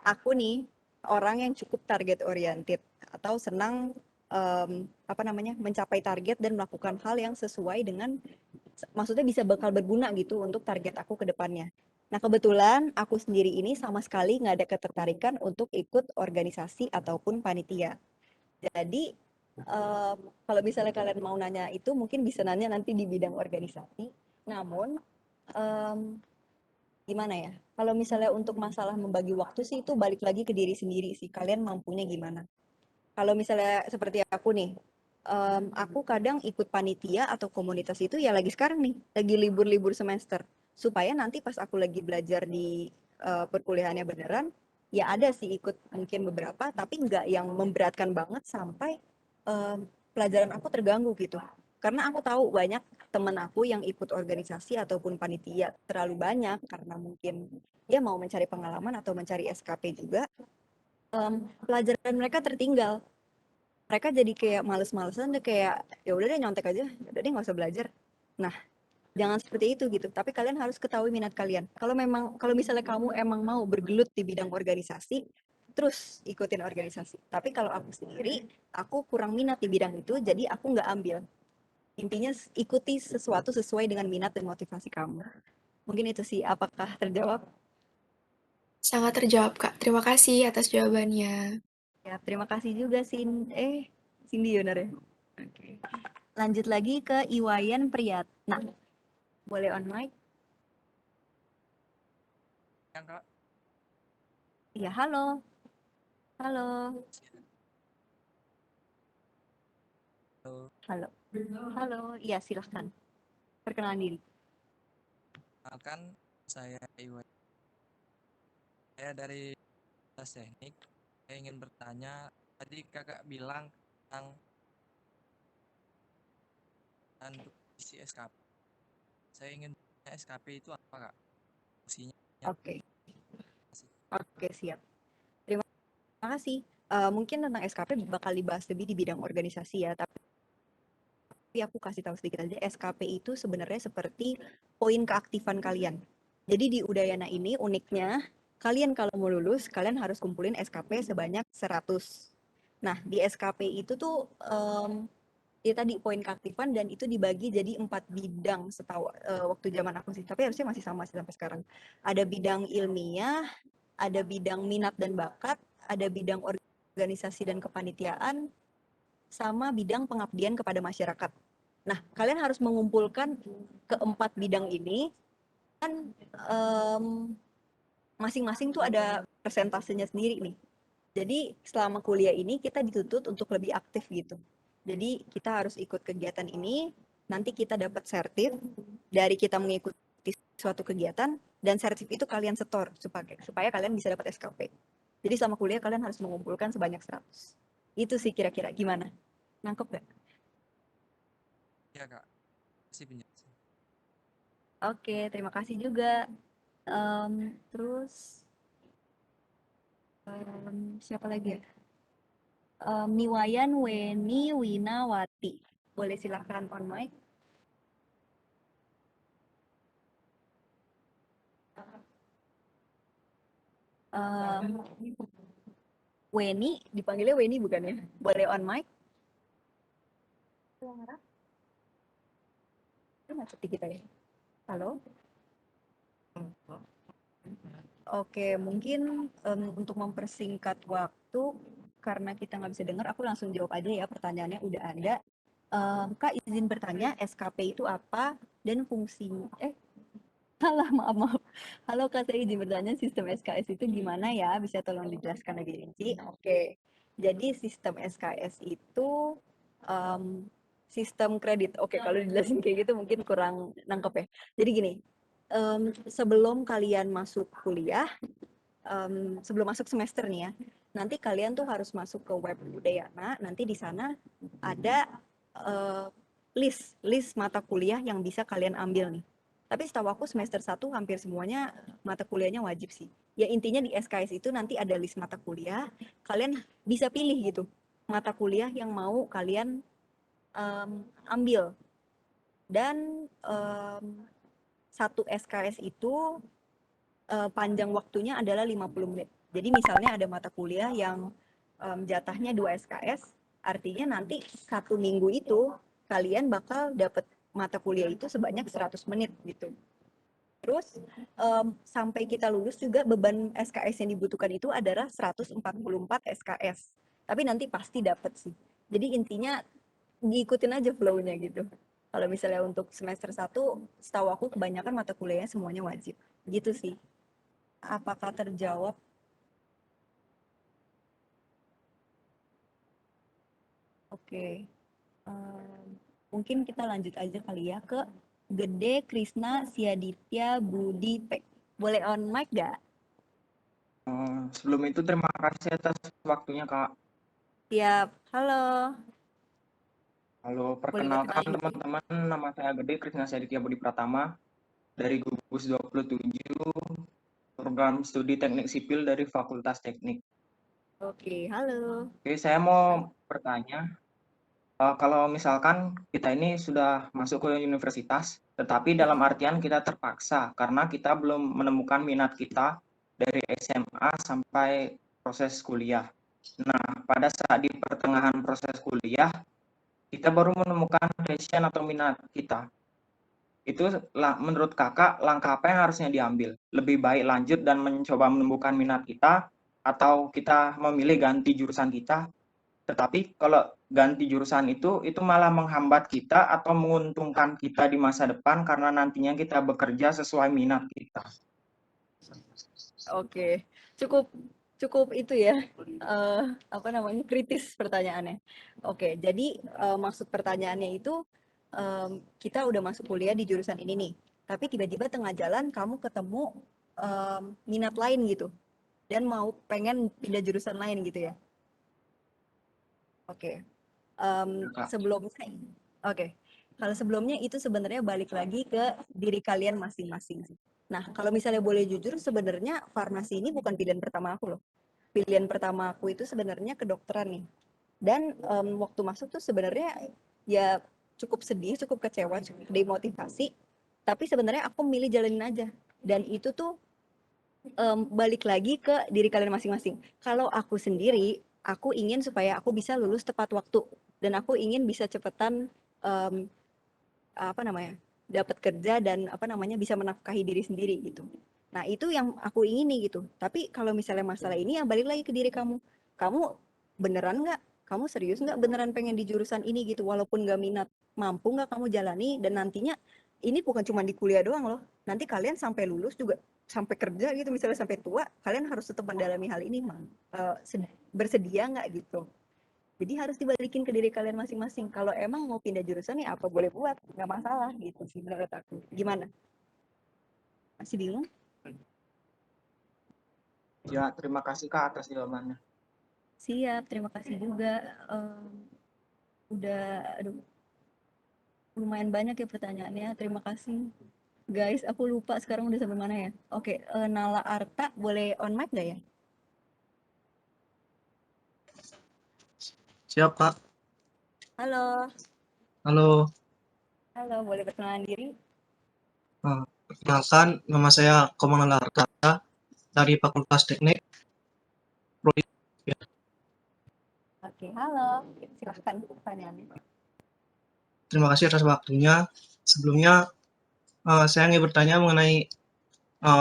aku nih orang yang cukup target oriented atau senang mencapai target dan melakukan hal yang sesuai dengan, maksudnya bisa bakal berguna gitu untuk target aku ke depannya. Nah, kebetulan aku sendiri ini sama sekali nggak ada ketertarikan untuk ikut organisasi ataupun panitia. Jadi, kalau misalnya kalian mau nanya itu mungkin bisa nanya nanti di bidang organisasi. Namun, em, gimana ya? Kalau misalnya untuk masalah membagi waktu sih itu balik lagi ke diri sendiri sih. Kalian mampunya gimana? Kalau misalnya seperti aku nih, aku kadang ikut panitia atau komunitas itu ya lagi sekarang nih, lagi libur-libur semester. Supaya nanti pas aku lagi belajar di perkuliahannya beneran, ya ada sih ikut mungkin beberapa, tapi nggak yang memberatkan banget sampai pelajaran aku terganggu gitu. Karena aku tahu banyak temen aku yang ikut organisasi ataupun panitia terlalu banyak karena mungkin dia mau mencari pengalaman atau mencari SKP juga, pelajaran mereka tertinggal. Mereka jadi kayak males-malesan deh, kayak ya udah deh nyontek aja, ya udah deh nggak usah belajar. Nah, jangan seperti itu gitu. Tapi kalian harus ketahui minat kalian. Kalau misalnya kamu emang mau bergelut di bidang organisasi, terus ikutin organisasi. Tapi kalau aku sendiri, aku kurang minat di bidang itu, jadi aku nggak ambil. Intinya ikuti sesuatu sesuai dengan minat dan motivasi kamu. Mungkin itu sih. Apakah terjawab? Sangat terjawab, Kak. Terima kasih atas jawabannya. Ya, terima kasih juga Cindy benar ya. Oke. Lanjut lagi ke Iwayan Priyatna. Boleh on mic? Ya, Kak. Iya, halo. Halo. Halo. Halo. Halo. Iya, silahkan. Perkenalan diri. Kenalkan, saya Iwan. Saya dari Fakultas Teknik. Saya ingin bertanya, tadi kakak bilang tentang untuk isi SKP. Saya ingin bertanya SKP itu apa, Kak? Fungsinya Oke. apa sih? Oke, siap. Terima kasih. Mungkin tentang SKP bakal dibahas lebih di bidang organisasi ya, tapi aku kasih tahu sedikit aja, SKP itu sebenarnya seperti poin keaktifan kalian. Jadi di Udayana ini uniknya, kalian kalau mau lulus, kalian harus kumpulin SKP sebanyak 100. Nah, di SKP itu tuh ya tadi poin keaktifan, dan itu dibagi jadi 4 bidang setahu waktu zaman aku sih. Tapi harusnya masih sama sih sampai sekarang. Ada bidang ilmiah, ada bidang minat dan bakat, ada bidang organisasi dan kepanitiaan, sama bidang pengabdian kepada masyarakat. Nah, kalian harus mengumpulkan keempat bidang ini, kan masing-masing tuh ada persentasenya sendiri nih. Jadi selama kuliah ini kita dituntut untuk lebih aktif gitu. Jadi kita harus ikut kegiatan ini, nanti kita dapat sertif dari kita mengikuti suatu kegiatan, dan sertif itu kalian setor supaya kalian bisa dapat SKP. Jadi selama kuliah kalian harus mengumpulkan sebanyak 100. Itu sih kira-kira gimana? Nangkep gak? Ya, Kak. Kasih penjelasan. Oke, terima kasih juga. Terus siapa lagi ya? Niwayan Weni Winawati. Boleh silahkan on mic. Weni, dipanggilnya Weni bukan ya? Boleh on mic? Itu nggak seperti kita ya? Halo? Oke, mungkin untuk mempersingkat waktu, karena kita nggak bisa dengar, aku langsung jawab aja ya, pertanyaannya udah ada. Kak, izin bertanya, SKP itu apa dan fungsinya? Maaf. Halo Kak, saya izin bertanya, sistem SKS itu gimana ya? Bisa tolong dijelaskan lebih rinci? Oke, jadi sistem SKS itu em, sistem kredit. Oke, kalau dijelasin kayak gitu mungkin kurang nangkep ya. Jadi gini, sebelum kalian masuk kuliah, sebelum masuk semester nih ya, nanti kalian tuh harus masuk ke web Udayana. Nanti di sana ada eh, list mata kuliah yang bisa kalian ambil nih. Tapi setahu aku semester 1 hampir semuanya mata kuliahnya wajib sih. Ya intinya di SKS itu nanti ada list mata kuliah, kalian bisa pilih gitu mata kuliah yang mau kalian ambil. Dan satu SKS itu panjang waktunya adalah 50 menit. Jadi misalnya ada mata kuliah yang jatahnya 2 SKS, Artinya nanti 1 minggu itu kalian bakal dapat mata kuliah itu sebanyak 100 menit gitu. Terus sampai kita lulus juga beban SKS yang dibutuhkan itu adalah 144 SKS. Tapi nanti pasti dapat sih. Jadi intinya diikutin aja flow-nya gitu. Kalau misalnya untuk semester 1, setahu aku kebanyakan mata kuliahnya semuanya wajib. Gitu sih. Apakah terjawab? Oke. Mungkin kita lanjut aja kali ya ke Gede Krisna Siaditya Budi P. Boleh on mic gak? Sebelum itu terima kasih atas waktunya, Kak. Siap. Halo. Halo, Boleh perkenalkan berkenalin diri? teman-teman, nama saya Gede Krisna Saditya Budi Pratama dari Gugus 27, program studi teknik sipil dari Fakultas Teknik. Oke, halo. Oke, saya mau bertanya, kalau misalkan kita ini sudah masuk ke universitas, tetapi dalam artian kita terpaksa karena kita belum menemukan minat kita dari SMA sampai proses kuliah. Nah, pada saat di pertengahan proses kuliah, kita baru menemukan passion atau minat kita. Itu menurut kakak langkah apa yang harusnya diambil? Lebih baik lanjut dan mencoba menemukan minat kita, atau kita memilih ganti jurusan kita? Tetapi kalau ganti jurusan itu malah menghambat kita atau menguntungkan kita di masa depan karena nantinya kita bekerja sesuai minat kita. Oke, cukup itu ya, apa namanya, kritis pertanyaannya. Oke, jadi maksud pertanyaannya itu kita udah masuk kuliah di jurusan ini nih, tapi tiba-tiba tengah jalan kamu ketemu minat lain gitu, dan mau pengen pindah jurusan lain gitu ya. Oke, Ya, Kak. sebelumnya, oke, kalau sebelumnya itu sebenarnya balik lagi ke diri kalian masing-masing sih. Nah, kalau misalnya boleh jujur, sebenarnya farmasi ini bukan pilihan pertama aku loh. Pilihan pertama aku itu sebenarnya kedokteran nih. Dan waktu masuk tuh sebenarnya ya cukup sedih, cukup kecewa, cukup demotivasi. Tapi sebenarnya aku milih jalanin aja. Dan itu tuh balik lagi ke diri kalian masing-masing. Kalau aku sendiri, aku ingin supaya aku bisa lulus tepat waktu. Dan aku ingin bisa cepetan em, apa namanya, dapat kerja dan apa namanya, bisa menafkahi diri sendiri gitu. Nah itu yang aku ingini gitu. Tapi kalau misalnya masalah ini ya balik lagi ke diri kamu. Kamu beneran nggak? Kamu serius nggak beneran pengen di jurusan ini gitu? Walaupun nggak minat, mampu nggak kamu jalani? Dan nantinya ini bukan cuma di kuliah doang loh. Nanti kalian sampai lulus juga, sampai kerja gitu, misalnya sampai tua, kalian harus tetap mendalami hal ini, bersedia nggak gitu? Jadi harus dibalikin ke diri kalian masing-masing. Kalau emang mau pindah jurusan ya apa boleh buat, nggak masalah gitu sih menurut aku. Gimana? Masih bingung? Ya, terima kasih Kak atas jawabannya. Siap, terima kasih juga. Aduh, lumayan banyak ya pertanyaannya. Terima kasih. Guys, aku lupa sekarang udah sampai mana ya. Oke, Nala Arta, boleh on mic nggak ya? Siap, Kak. Halo, Halo. halo, boleh perkenalan diri? Perkenalkan, nama saya Komang Larta dari Fakultas Teknik. Oke, halo. Silahkan pertanyaannya. Terima kasih atas waktunya. Sebelumnya, saya ingin bertanya mengenai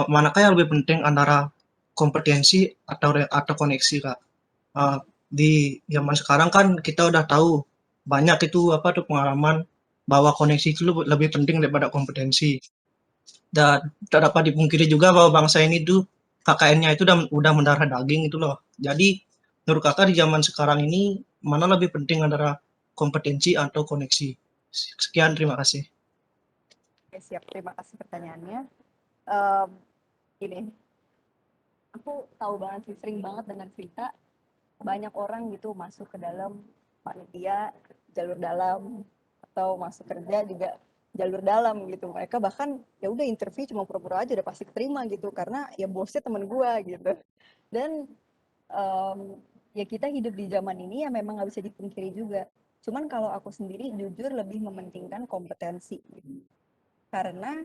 manakah yang lebih penting antara kompetensi atau koneksi, Kak? Di zaman sekarang kan kita udah tahu banyak itu pengalaman bahwa koneksi itu lebih penting daripada kompetensi. Dan tidak dapat dipungkiri juga bahwa bangsa ini tuh KKN-nya itu udah mendarah daging itu loh. Jadi menurut kakak di zaman sekarang ini mana lebih penting antara kompetensi atau koneksi? Sekian, terima kasih. Oke, siap, terima kasih pertanyaannya. Gini, aku tahu banget sih, sering banget dengar cerita banyak orang gitu masuk ke dalam panitia jalur dalam, atau masuk kerja juga jalur dalam gitu. Mereka bahkan ya udah interview cuma pura-pura aja udah pasti keterima gitu, karena ya bosnya temen gua gitu. Dan ya kita hidup di zaman ini ya memang nggak bisa dipungkiri juga. Cuman kalau aku sendiri jujur lebih mementingkan kompetensi gitu. Karena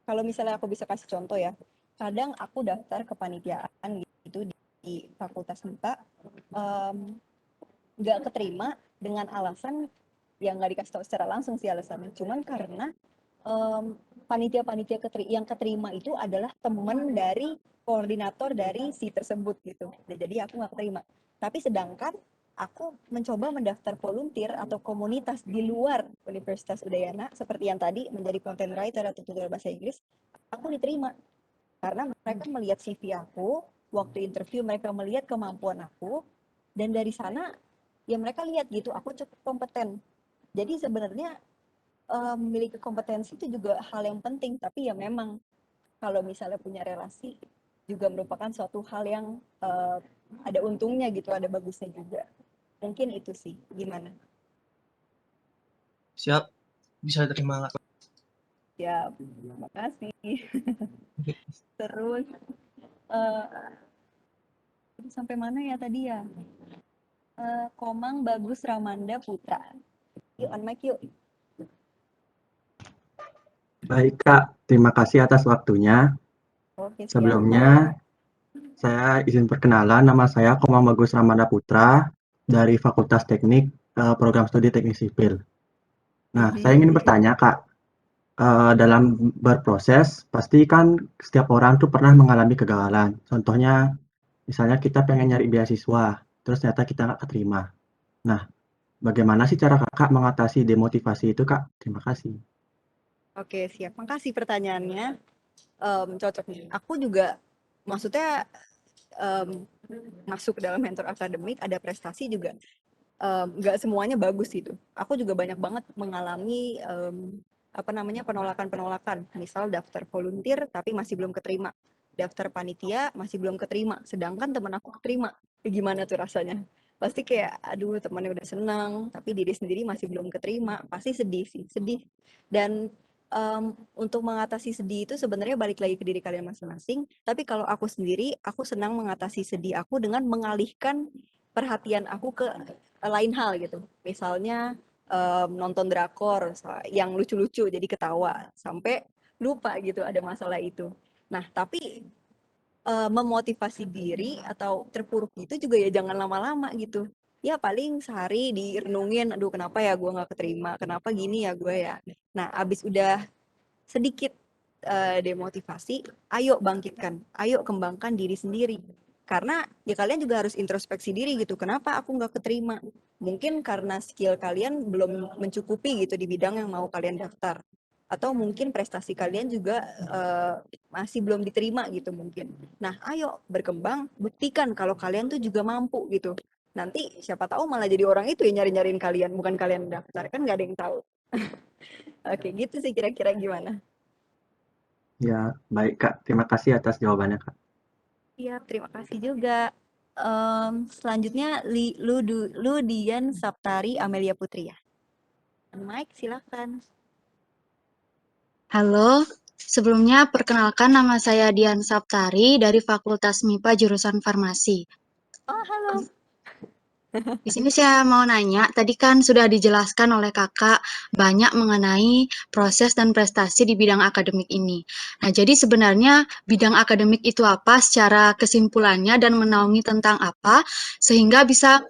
kalau misalnya aku bisa kasih contoh ya, kadang aku daftar kepanitiaan gitu di Fakultas MIPA, nggak keterima dengan alasan yang nggak dikasih tahu secara langsung sih alasannya. Cuman karena panitia-panitia yang keterima itu adalah teman dari koordinator dari si tersebut gitu. Jadi aku nggak keterima. Tapi sedangkan aku mencoba mendaftar volunteer atau komunitas di luar Universitas Udayana seperti yang tadi menjadi content writer atau tutor bahasa Inggris, aku diterima karena mereka melihat CV aku, waktu interview mereka melihat kemampuan aku, dan dari sana ya mereka lihat gitu aku cukup kompeten. Jadi sebenarnya memiliki kompetensi itu juga hal yang penting, tapi ya memang kalau misalnya punya relasi juga merupakan suatu hal yang ada untungnya gitu, ada bagusnya juga. Mungkin itu sih, gimana? Siap, bisa terima nggak? Ya, makasih. Terus sampai mana ya tadi ya? Komang Bagus Ramanda Putra. Yuk, on mic yuk. Baik Kak, terima kasih atas waktunya. Oke, siap. Sebelumnya, saya izin perkenalan, nama saya Komang Bagus Ramanda Putra dari Fakultas Teknik, Program Studi Teknik Sipil. Nah, saya ingin bertanya Kak, dalam berproses, pasti kan setiap orang tuh pernah mengalami kegagalan. Contohnya, misalnya kita pengen nyari beasiswa, terus ternyata kita nggak keterima. Nah, bagaimana sih cara Kakak mengatasi demotivasi itu Kak? Terima kasih. Oke, siap. Makasih pertanyaannya. Cocok nih. Aku juga, maksudnya masuk dalam mentor akademik, ada prestasi juga. Nggak semuanya bagus gitu. Aku juga banyak banget mengalami penolakan-penolakan. Misal daftar volunteer tapi masih belum keterima. Daftar panitia masih belum keterima. Sedangkan teman aku keterima. Gimana tuh rasanya? Pasti kayak, aduh temannya udah senang, tapi diri sendiri masih belum keterima. Pasti sedih sih, sedih. Dan untuk mengatasi sedih itu sebenarnya balik lagi ke diri kalian masing-masing. Tapi kalau aku sendiri, aku senang mengatasi sedih aku dengan mengalihkan perhatian aku ke lain hal gitu. Misalnya nonton drakor yang lucu-lucu jadi ketawa sampai lupa gitu ada masalah itu. Nah, tapi memotivasi diri atau terpuruk itu juga ya jangan lama-lama gitu. Ya paling sehari direnungin, aduh kenapa ya gue nggak keterima, kenapa gini ya gue ya. Nah, abis udah sedikit demotivasi, ayo bangkitkan, ayo kembangkan diri sendiri. Karena ya kalian juga harus introspeksi diri gitu, kenapa aku nggak keterima? Mungkin karena skill kalian belum mencukupi gitu di bidang yang mau kalian daftar. Atau mungkin prestasi kalian juga masih belum diterima gitu mungkin. Nah, ayo berkembang, buktikan kalau kalian tuh juga mampu gitu. Nanti siapa tahu malah jadi orang itu yang nyari-nyariin kalian, bukan kalian daftar, kan nggak ada yang tahu. Oke, gitu sih kira-kira gimana? Ya, baik Kak, terima kasih atas jawabannya Kak. Iya, terima kasih juga. Selanjutnya Ludian Saptari Amelia Putri ya. Mike, silakan. Halo, sebelumnya perkenalkan nama saya Dian Saptari dari Fakultas MIPA jurusan Farmasi. Oh, halo. Di sini saya mau nanya, tadi kan sudah dijelaskan oleh Kakak banyak mengenai proses dan prestasi di bidang akademik ini. Nah, jadi sebenarnya bidang akademik itu apa secara kesimpulannya dan menaungi tentang apa sehingga bisa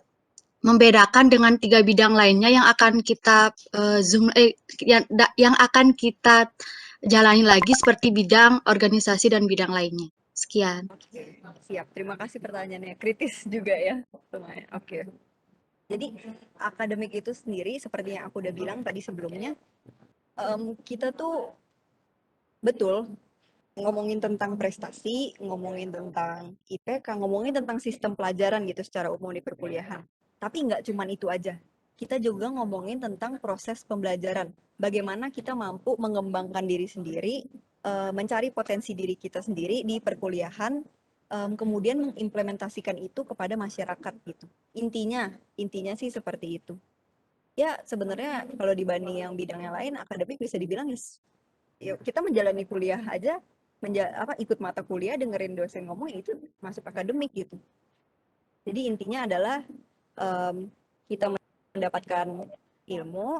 membedakan dengan 3 bidang lainnya yang akan kita yang akan kita jalani lagi seperti bidang organisasi dan bidang lainnya. Sekian. Oke, siap. Terima kasih pertanyaannya. Kritis juga ya. Lumayan. Oke. Jadi akademik itu sendiri seperti yang aku udah bilang tadi sebelumnya, kita tuh betul ngomongin tentang prestasi, ngomongin tentang IPK, ngomongin tentang sistem pelajaran gitu secara umum di perkuliahan. Tapi nggak cuma itu aja. Kita juga ngomongin tentang proses pembelajaran. Bagaimana kita mampu mengembangkan diri sendiri, mencari potensi diri kita sendiri di perkuliahan, kemudian mengimplementasikan itu kepada masyarakat gitu. Intinya sih seperti itu. Ya sebenarnya kalau dibanding yang bidang yang lain, akademik bisa dibilang ya kita menjalani kuliah aja, ikut mata kuliah, dengerin dosen ngomong itu masuk akademik gitu. Jadi intinya adalah kita mendapatkan ilmu,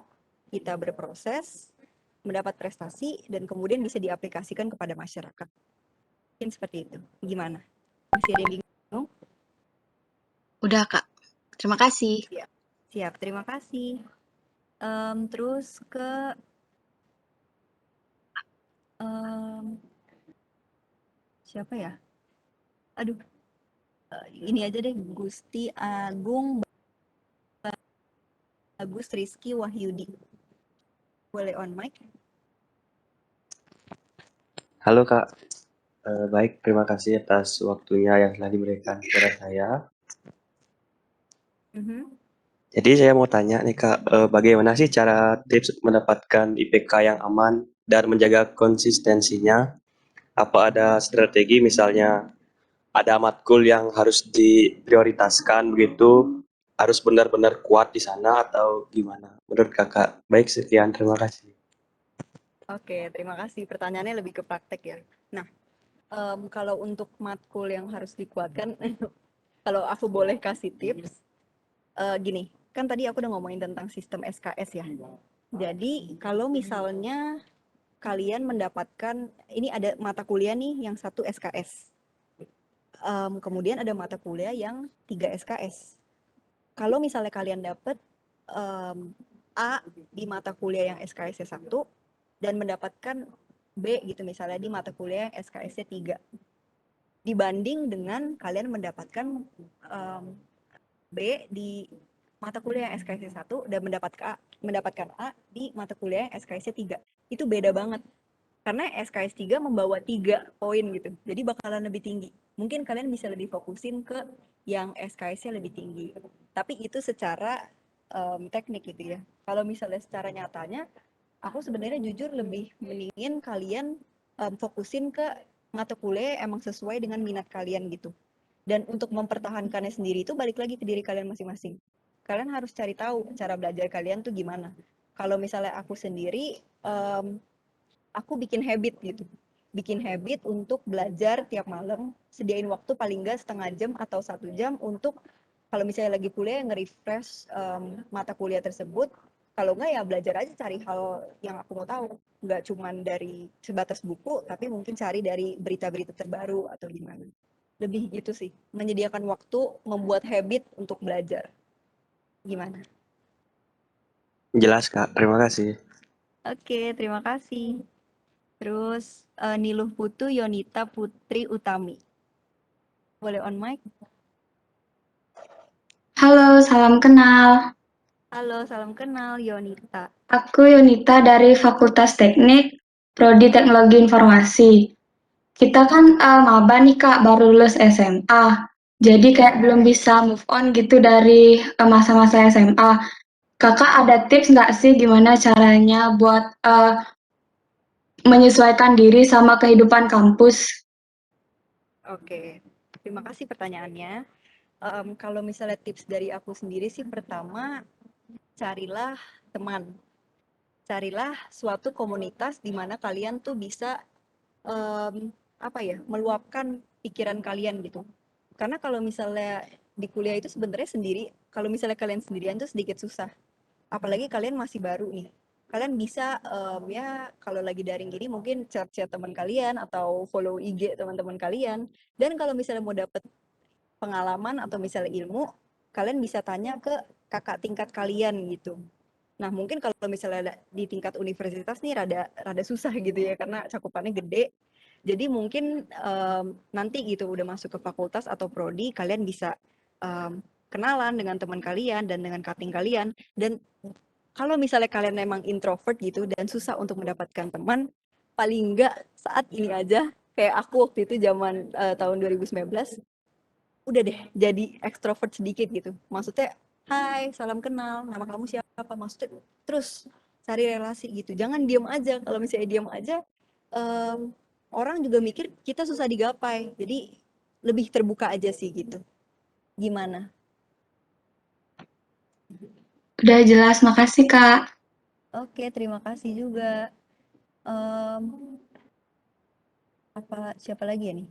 kita berproses, mendapat prestasi, dan kemudian bisa diaplikasikan kepada masyarakat. Mungkin seperti itu. Gimana? Masih ada yang bingung? Udah, Kak. Terima kasih. Ya, Siap, terima kasih. Terus ke siapa ya? Aduh, ini aja deh, Gusti Agung Bagus Rizky Wahyudi. Boleh on mic? Halo Kak, baik, terima kasih atas waktunya yang telah diberikan kepada saya. Jadi saya mau tanya nih Kak, bagaimana sih cara tips mendapatkan IPK yang aman dan menjaga konsistensinya? Apa ada strategi misalnya ada matkul yang harus diprioritaskan begitu, harus benar-benar kuat di sana atau gimana menurut Kakak? Baik, sekian, terima kasih. Oke, terima kasih. Pertanyaannya lebih ke praktek ya. Nah, kalau untuk matkul yang harus dikuatkan, kalau aku boleh kasih tips, gini, kan tadi aku udah ngomongin tentang sistem SKS ya. Jadi kalau misalnya kalian mendapatkan, ini ada mata kuliah nih yang satu SKS. Kemudian ada mata kuliah yang 3 SKS. Kalau misalnya kalian dapat A di mata kuliah yang SKS-nya 1 dan mendapatkan B gitu misalnya di mata kuliah yang SKS-nya 3. Dibanding dengan kalian mendapatkan B di mata kuliah yang SKS-nya 1 dan mendapatkan A di mata kuliah yang SKS-nya 3. Itu beda banget. Karena SKS 3 membawa 3 poin gitu. Jadi bakalan lebih tinggi. Mungkin kalian bisa lebih fokusin ke yang SKS-nya lebih tinggi. Tapi itu secara teknik gitu ya. Kalau misalnya secara nyatanya, aku sebenarnya jujur lebih mendingin kalian fokusin ke mata kuliah emang sesuai dengan minat kalian gitu. Dan untuk mempertahankannya sendiri itu balik lagi ke diri kalian masing-masing. Kalian harus cari tahu cara belajar kalian tuh gimana. Kalau misalnya aku sendiri, aku bikin habit gitu. Bikin habit untuk belajar tiap malam, sediain waktu paling nggak setengah jam atau 1 jam untuk kalau misalnya lagi kuliah nge-refresh mata kuliah tersebut. Kalau nggak ya belajar aja cari hal yang aku mau tahu. Nggak cuman dari sebatas buku, tapi mungkin cari dari berita-berita terbaru atau gimana. Lebih gitu sih, menyediakan waktu, membuat habit untuk belajar. Gimana? Jelas Kak, terima kasih. Oke, terima kasih. Terus Niluh Putu Yonita Putri Utami. Boleh on mic? Halo, salam kenal. Halo, salam kenal Yonita. Aku Yonita dari Fakultas Teknik, Prodi Teknologi Informasi. Kita kan maba nih Kak, baru lulus SMA. Jadi kayak belum bisa move on gitu dari masa-masa SMA. Kakak ada tips nggak sih gimana caranya buat menyesuaikan diri sama kehidupan kampus? Oke, terima kasih pertanyaannya. Kalau misalnya tips dari aku sendiri sih, pertama carilah teman. Carilah suatu komunitas di mana kalian tuh bisa meluapkan pikiran kalian gitu. Karena kalau misalnya di kuliah itu sebenarnya sendiri, kalau misalnya kalian sendirian tuh sedikit susah. Apalagi kalian masih baru nih. Kalian bisa ya kalau lagi daring gini mungkin chat-chat teman kalian atau follow IG teman-teman kalian. Dan kalau misalnya mau dapet pengalaman atau misalnya ilmu, kalian bisa tanya ke kakak tingkat kalian gitu. Nah, mungkin kalau misalnya di tingkat universitas nih rada susah gitu ya karena cakupannya gede. Jadi mungkin nanti gitu udah masuk ke fakultas atau prodi, kalian bisa kenalan dengan teman kalian dan dengan cutting kalian. Dan kalau misalnya kalian memang introvert gitu dan susah untuk mendapatkan teman, paling enggak saat ini aja kayak aku waktu itu zaman tahun 2019 udah deh jadi ekstrovert sedikit gitu. Maksudnya, hai, salam kenal, nama kamu siapa? Maksudnya terus cari relasi gitu. Jangan diem aja. Kalau misalnya diem aja, orang juga mikir kita susah digapai. Jadi lebih terbuka aja sih gitu. Gimana? Udah jelas, makasih Kak. Oke, terima kasih juga. Em, siapa lagi ya nih?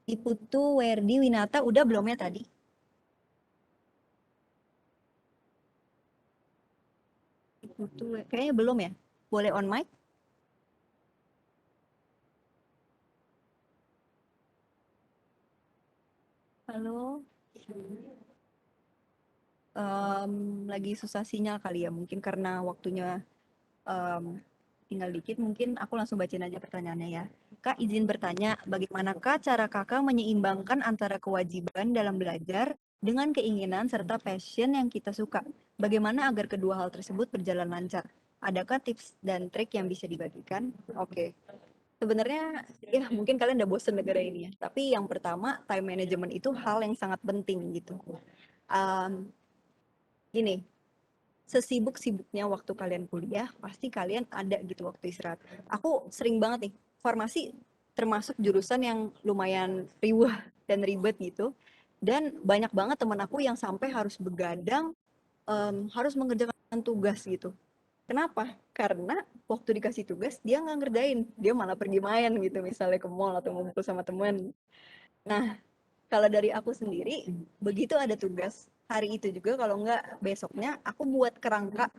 Iputu Werdi Winata udah belum ya tadi? Kayaknya belum ya. Boleh on mic? Halo. lagi susah sinyal kali ya, mungkin karena waktunya tinggal dikit, mungkin aku langsung bacain aja pertanyaannya ya. Kak, izin bertanya, bagaimanakah cara kakak menyeimbangkan antara kewajiban dalam belajar dengan keinginan serta passion yang kita suka? Bagaimana agar kedua hal tersebut berjalan lancar? Adakah tips dan trik yang bisa dibagikan? Oke. Sebenarnya ya mungkin kalian udah bosen negara ini ya. Tapi yang pertama, time management itu hal yang sangat penting gitu. Gini, sesibuk-sibuknya waktu kalian kuliah, pasti kalian ada gitu waktu istirahat. Aku sering banget nih, farmasi termasuk jurusan yang lumayan riuh dan ribet gitu. Dan banyak banget teman aku yang sampai harus begadang, harus mengerjakan tugas gitu. Kenapa? Karena waktu dikasih tugas, dia nggak ngerjain. Dia malah pergi main gitu, misalnya ke mall atau ngumpul sama teman. Nah, kalau dari aku sendiri, begitu ada tugas, hari itu juga kalau enggak besoknya, aku buat kerangka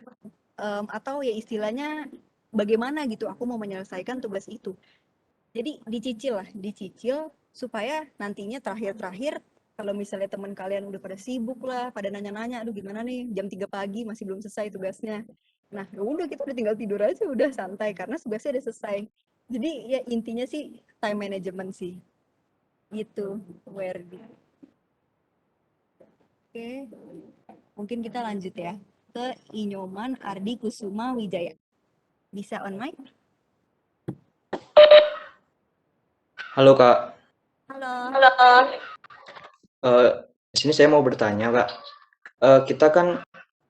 atau ya istilahnya bagaimana gitu aku mau menyelesaikan tugas itu. Jadi dicicil supaya nantinya terakhir-terakhir kalau misalnya teman kalian udah pada sibuk lah, pada nanya-nanya, aduh gimana nih jam 3 pagi masih belum selesai tugasnya. Nah, ya udah kita udah tinggal tidur aja udah santai karena tugasnya udah selesai. Jadi ya intinya sih time management sih. Gitu, Werdi. Oke, mungkin kita lanjut ya ke Inyoman Ardi Kusuma Wijaya. Bisa on mic? Halo Kak. Halo. Di sini saya mau bertanya Kak. Kita kan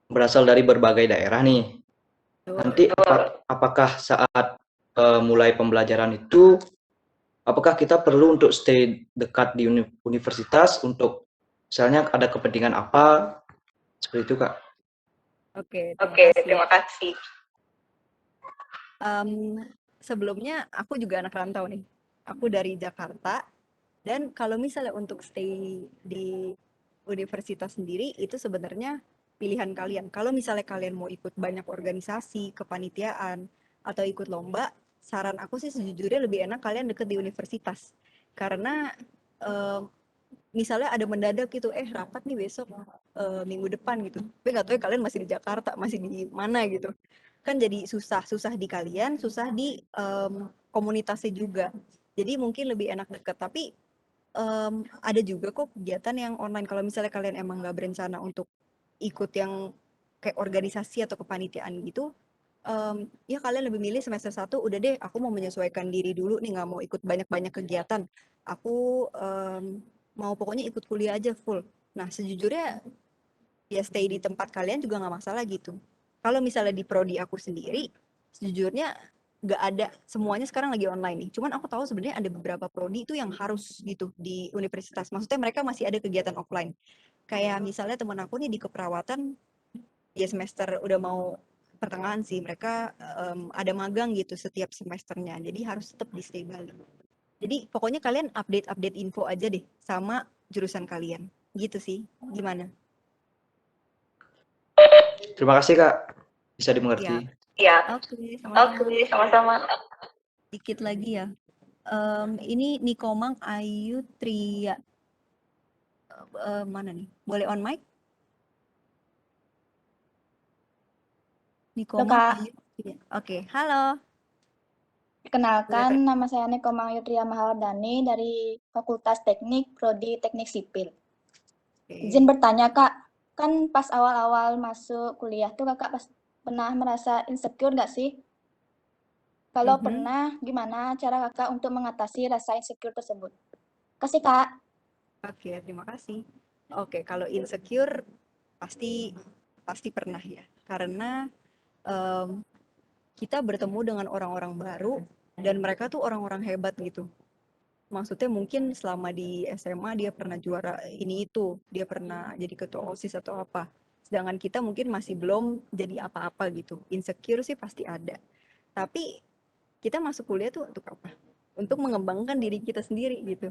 berasal dari berbagai daerah nih. Nanti apakah saat mulai pembelajaran itu, apakah kita perlu untuk stay dekat di universitas untuk misalnya ada kepentingan apa? Seperti itu Kak. Oke, Terima kasih. Sebelumnya aku juga anak rantau nih. Aku dari Jakarta. Dan kalau misalnya untuk stay di universitas sendiri, itu sebenarnya pilihan kalian. Kalau misalnya kalian mau ikut banyak organisasi, kepanitiaan, atau ikut lomba, saran aku sih sejujurnya lebih enak kalian deket di universitas. Karena misalnya ada mendadak gitu, rapat nih besok minggu depan gitu. Tapi nggak tahu ya kalian masih di Jakarta, masih di mana gitu. Kan jadi susah di kalian, susah di komunitasnya juga. Jadi mungkin lebih enak deket. Tapi ada juga kok kegiatan yang online. Kalau misalnya kalian emang nggak berencana untuk ikut yang kayak organisasi atau kepanitiaan gitu, ya kalian lebih milih semester 1, udah deh aku mau menyesuaikan diri dulu nih, nggak mau ikut banyak-banyak kegiatan. Aku mau pokoknya ikut kuliah aja full. Nah sejujurnya ya stay di tempat kalian juga nggak masalah gitu. Kalau misalnya di prodi aku sendiri, sejujurnya nggak ada, semuanya sekarang lagi online nih. Cuman aku tahu sebenarnya ada beberapa prodi itu yang harus gitu di universitas. Maksudnya mereka masih ada kegiatan offline. Kayak misalnya teman aku nih di keperawatan, ya semester udah mau pertengahan sih, mereka ada magang gitu setiap semesternya. Jadi harus tetap di stay Bali. Jadi pokoknya kalian update info aja deh sama jurusan kalian. Gitu sih. Gimana? Terima kasih Kak. Bisa dimengerti. Oke, Sama-sama. dikit lagi ya. Ini Nikomang Ayu Tria. Mana nih? Boleh on mic? Nikomang Kak. Ayu Tria. Oke, halo. Kenalkan, nama saya Nikomang Ayu Tria Mahaladani dari Fakultas Teknik, Prodi Teknik Sipil. Izin bertanya Kak, kan pas awal-awal masuk kuliah tuh Kakak pernah merasa insecure nggak sih? Kalau pernah, gimana cara Kakak untuk mengatasi rasa insecure tersebut? Kasih Kak. Oke, terima kasih. Oke, kalau insecure pasti pernah ya. Karena kita bertemu dengan orang-orang baru dan mereka tuh orang-orang hebat gitu. Maksudnya mungkin selama di SMA dia pernah juara ini itu, dia pernah jadi ketua OSIS atau apa. Sedangkan kita mungkin masih belum jadi apa-apa gitu. Insecure sih pasti ada. Tapi kita masuk kuliah tuh untuk apa? Untuk mengembangkan diri kita sendiri gitu.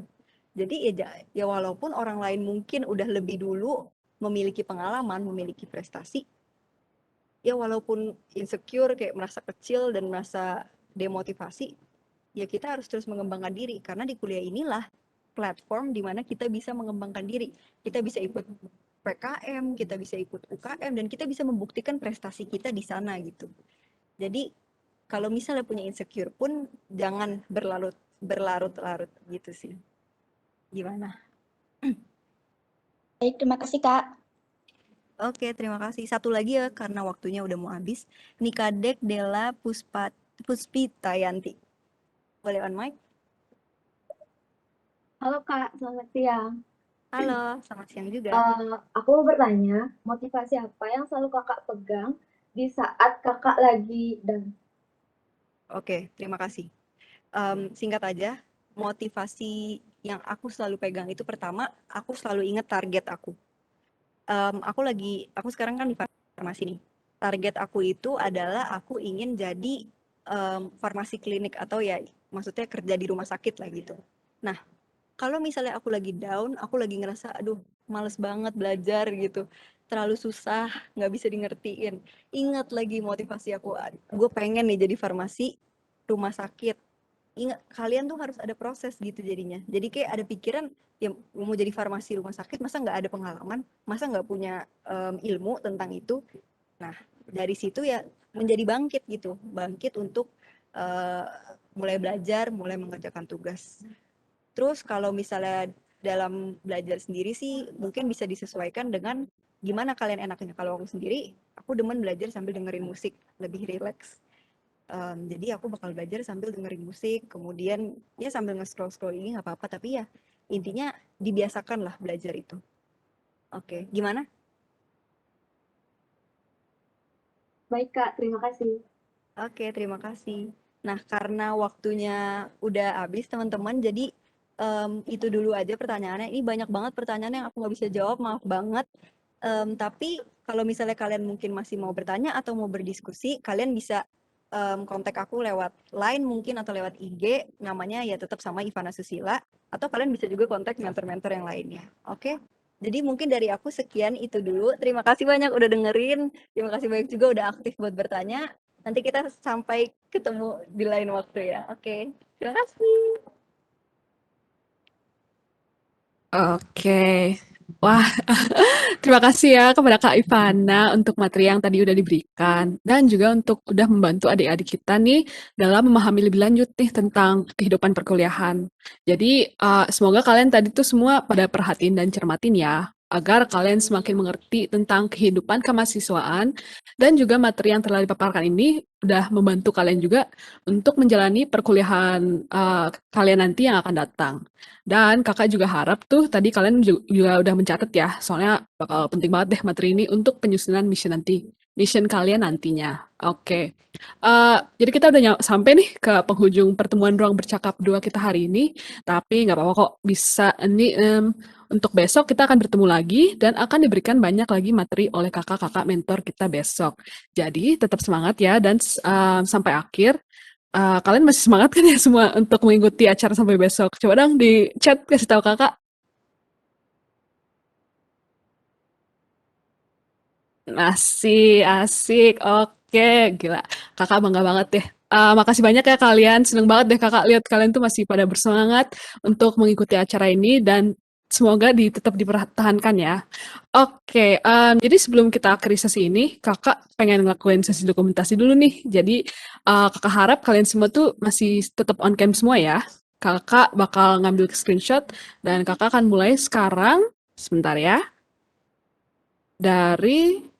Jadi ya walaupun orang lain mungkin udah lebih dulu memiliki pengalaman, memiliki prestasi, ya walaupun insecure kayak merasa kecil dan merasa demotivasi, ya kita harus terus mengembangkan diri karena di kuliah inilah platform di mana kita bisa mengembangkan diri. Kita bisa ikut PKM, kita bisa ikut UKM, dan kita bisa membuktikan prestasi kita di sana gitu. Jadi kalau misalnya punya insecure pun jangan berlarut-larut gitu sih. Gimana? Baik, terima kasih Kak. Oke, terima kasih. Satu lagi ya, karena waktunya udah mau habis. Nikadek Della Puspitayanti. Boleh on mic? Halo Kak, selamat siang. Halo, selamat siang juga. Aku mau bertanya, motivasi apa yang selalu Kakak pegang di saat Kakak lagi down? Oke, terima kasih. Singkat aja, motivasi yang aku selalu pegang itu pertama, aku selalu ingat target aku. Aku sekarang kan di farmasi nih. Target aku itu adalah aku ingin jadi farmasi klinik atau ya maksudnya kerja di rumah sakit lah gitu. Nah, kalau misalnya aku lagi down, aku lagi ngerasa aduh males banget belajar gitu, terlalu susah, nggak bisa dingertiin. Ingat lagi motivasi aku, gue pengen nih jadi farmasi rumah sakit. Ingat, kalian tuh harus ada proses gitu jadinya. Jadi kayak ada pikiran, ya mau jadi farmasi rumah sakit, masa nggak ada pengalaman, masa nggak punya ilmu tentang itu. Nah, dari situ ya menjadi bangkit gitu, bangkit untuk mulai belajar, mulai mengerjakan tugas. Terus kalau misalnya dalam belajar sendiri sih mungkin bisa disesuaikan dengan gimana kalian enaknya. Kalau aku sendiri, aku demen belajar sambil dengerin musik, lebih rileks. Jadi aku bakal belajar sambil dengerin musik, kemudian ya sambil nge-scroll-scroll ini nggak apa-apa, tapi ya intinya dibiasakan lah belajar itu. Oke, gimana? Baik Kak, terima kasih. Oke, terima kasih. Nah, karena waktunya udah habis teman-teman, jadi itu dulu aja pertanyaannya. Ini banyak banget pertanyaan yang aku nggak bisa jawab, maaf banget. Tapi kalau misalnya kalian mungkin masih mau bertanya atau mau berdiskusi, kalian bisa kontak aku lewat line mungkin atau lewat IG, namanya ya tetap sama Ivana Susila, atau kalian bisa juga kontak mentor-mentor yang lainnya. Oke? Jadi mungkin dari aku sekian itu dulu. Terima kasih banyak udah dengerin. Terima kasih banyak juga udah aktif buat bertanya. Nanti kita sampai ketemu di lain waktu ya. Oke. Terima kasih. Oke. Wah, terima kasih ya kepada Kak Ivana untuk materi yang tadi udah diberikan dan juga untuk udah membantu adik-adik kita nih dalam memahami lebih lanjut nih tentang kehidupan perkuliahan. Jadi semoga kalian tadi tuh semua pada perhatiin dan cermatin ya agar kalian semakin mengerti tentang kehidupan kemahasiswaan dan juga materi yang telah dipaparkan ini udah membantu kalian juga untuk menjalani perkuliahan kalian nanti yang akan datang. Dan kakak juga harap tuh tadi kalian juga udah mencatat ya, soalnya bakal penting banget deh materi ini untuk penyusunan mission kalian nantinya. Oke. Jadi kita udah sampai nih ke penghujung pertemuan ruang bercakap 2 kita hari ini, tapi nggak apa-apa kok bisa ini untuk besok kita akan bertemu lagi dan akan diberikan banyak lagi materi oleh kakak-kakak mentor kita besok. Jadi tetap semangat ya dan sampai akhir. Kalian masih semangat kan ya semua untuk mengikuti acara sampai besok? Coba dong di chat kasih tahu kakak. Asik, asik. Oke, gila. Kakak bangga banget deh. Makasih banyak ya kalian. Seneng banget deh kakak lihat kalian tuh masih pada bersemangat untuk mengikuti acara ini dan semoga tetap dipertahankan ya. Oke, jadi sebelum kita akhiri sesi ini, kakak pengen ngelakuin sesi dokumentasi dulu nih. Jadi kakak harap kalian semua tuh masih tetap on cam semua ya. Kakak bakal ngambil screenshot dan kakak akan mulai sekarang. Sebentar ya. Dari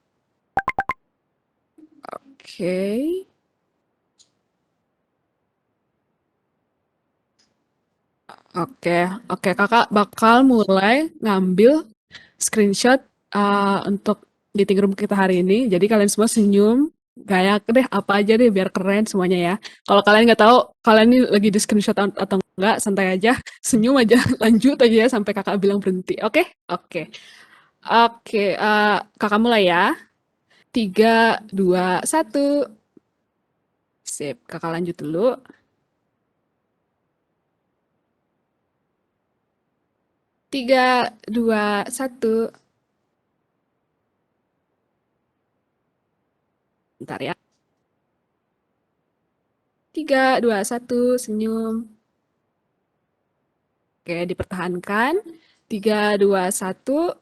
Oke. Oke, kakak bakal mulai ngambil screenshot untuk meeting room kita hari ini. Jadi kalian semua senyum, gaya deh apa aja deh biar keren semuanya ya. Kalau kalian nggak tahu kalian ini lagi di screenshot atau enggak, santai aja, senyum aja, lanjut aja ya sampai kakak bilang berhenti. Oke? Oke. Oke, kakak mulai ya. 3, 2, 1. Sip, kakak lanjut dulu. 3, 2, 1. Bentar ya. 3, 2, 1, senyum. Oke, dipertahankan. 3, 2, 1.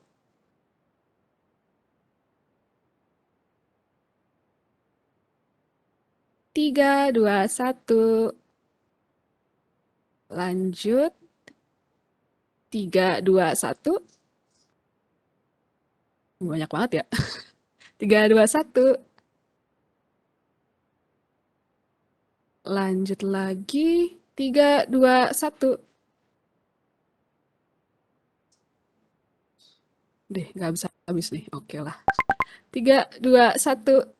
3, 2, 1. Lanjut. 3, 2, 1. Banyak banget ya. 3, 2, 1. Lanjut lagi. 3, 2, 1. Deh, nggak bisa habis nih. Oke lah. 3, 2, 1.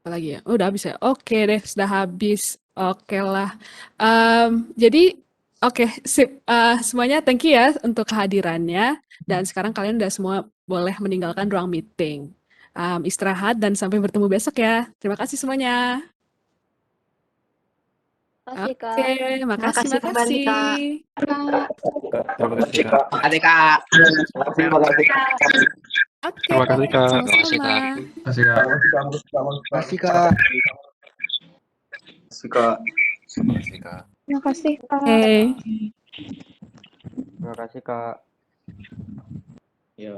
Apa lagi ya? Oh, udah habis ya? Oke deh, sudah habis. Oke lah. Jadi, oke, sip. Semuanya thank you ya untuk kehadirannya. Dan sekarang kalian udah semua boleh meninggalkan ruang meeting. Istirahat dan sampai bertemu besok ya. Terima kasih semuanya. Makasih, Kak. Oke, makasih, kasih kembali, Kak. Terima kasih, Kak. Makasih, Kak. Terima kasih. Oke, Terima kasih, Kak. sama-sama. Terima kasih, Kak. Makasih, Kak. Terima kasih, Kak. Terima kasih, Kak. Terima kasih, Kak. Oke. Terima kasih, Kak. Ya.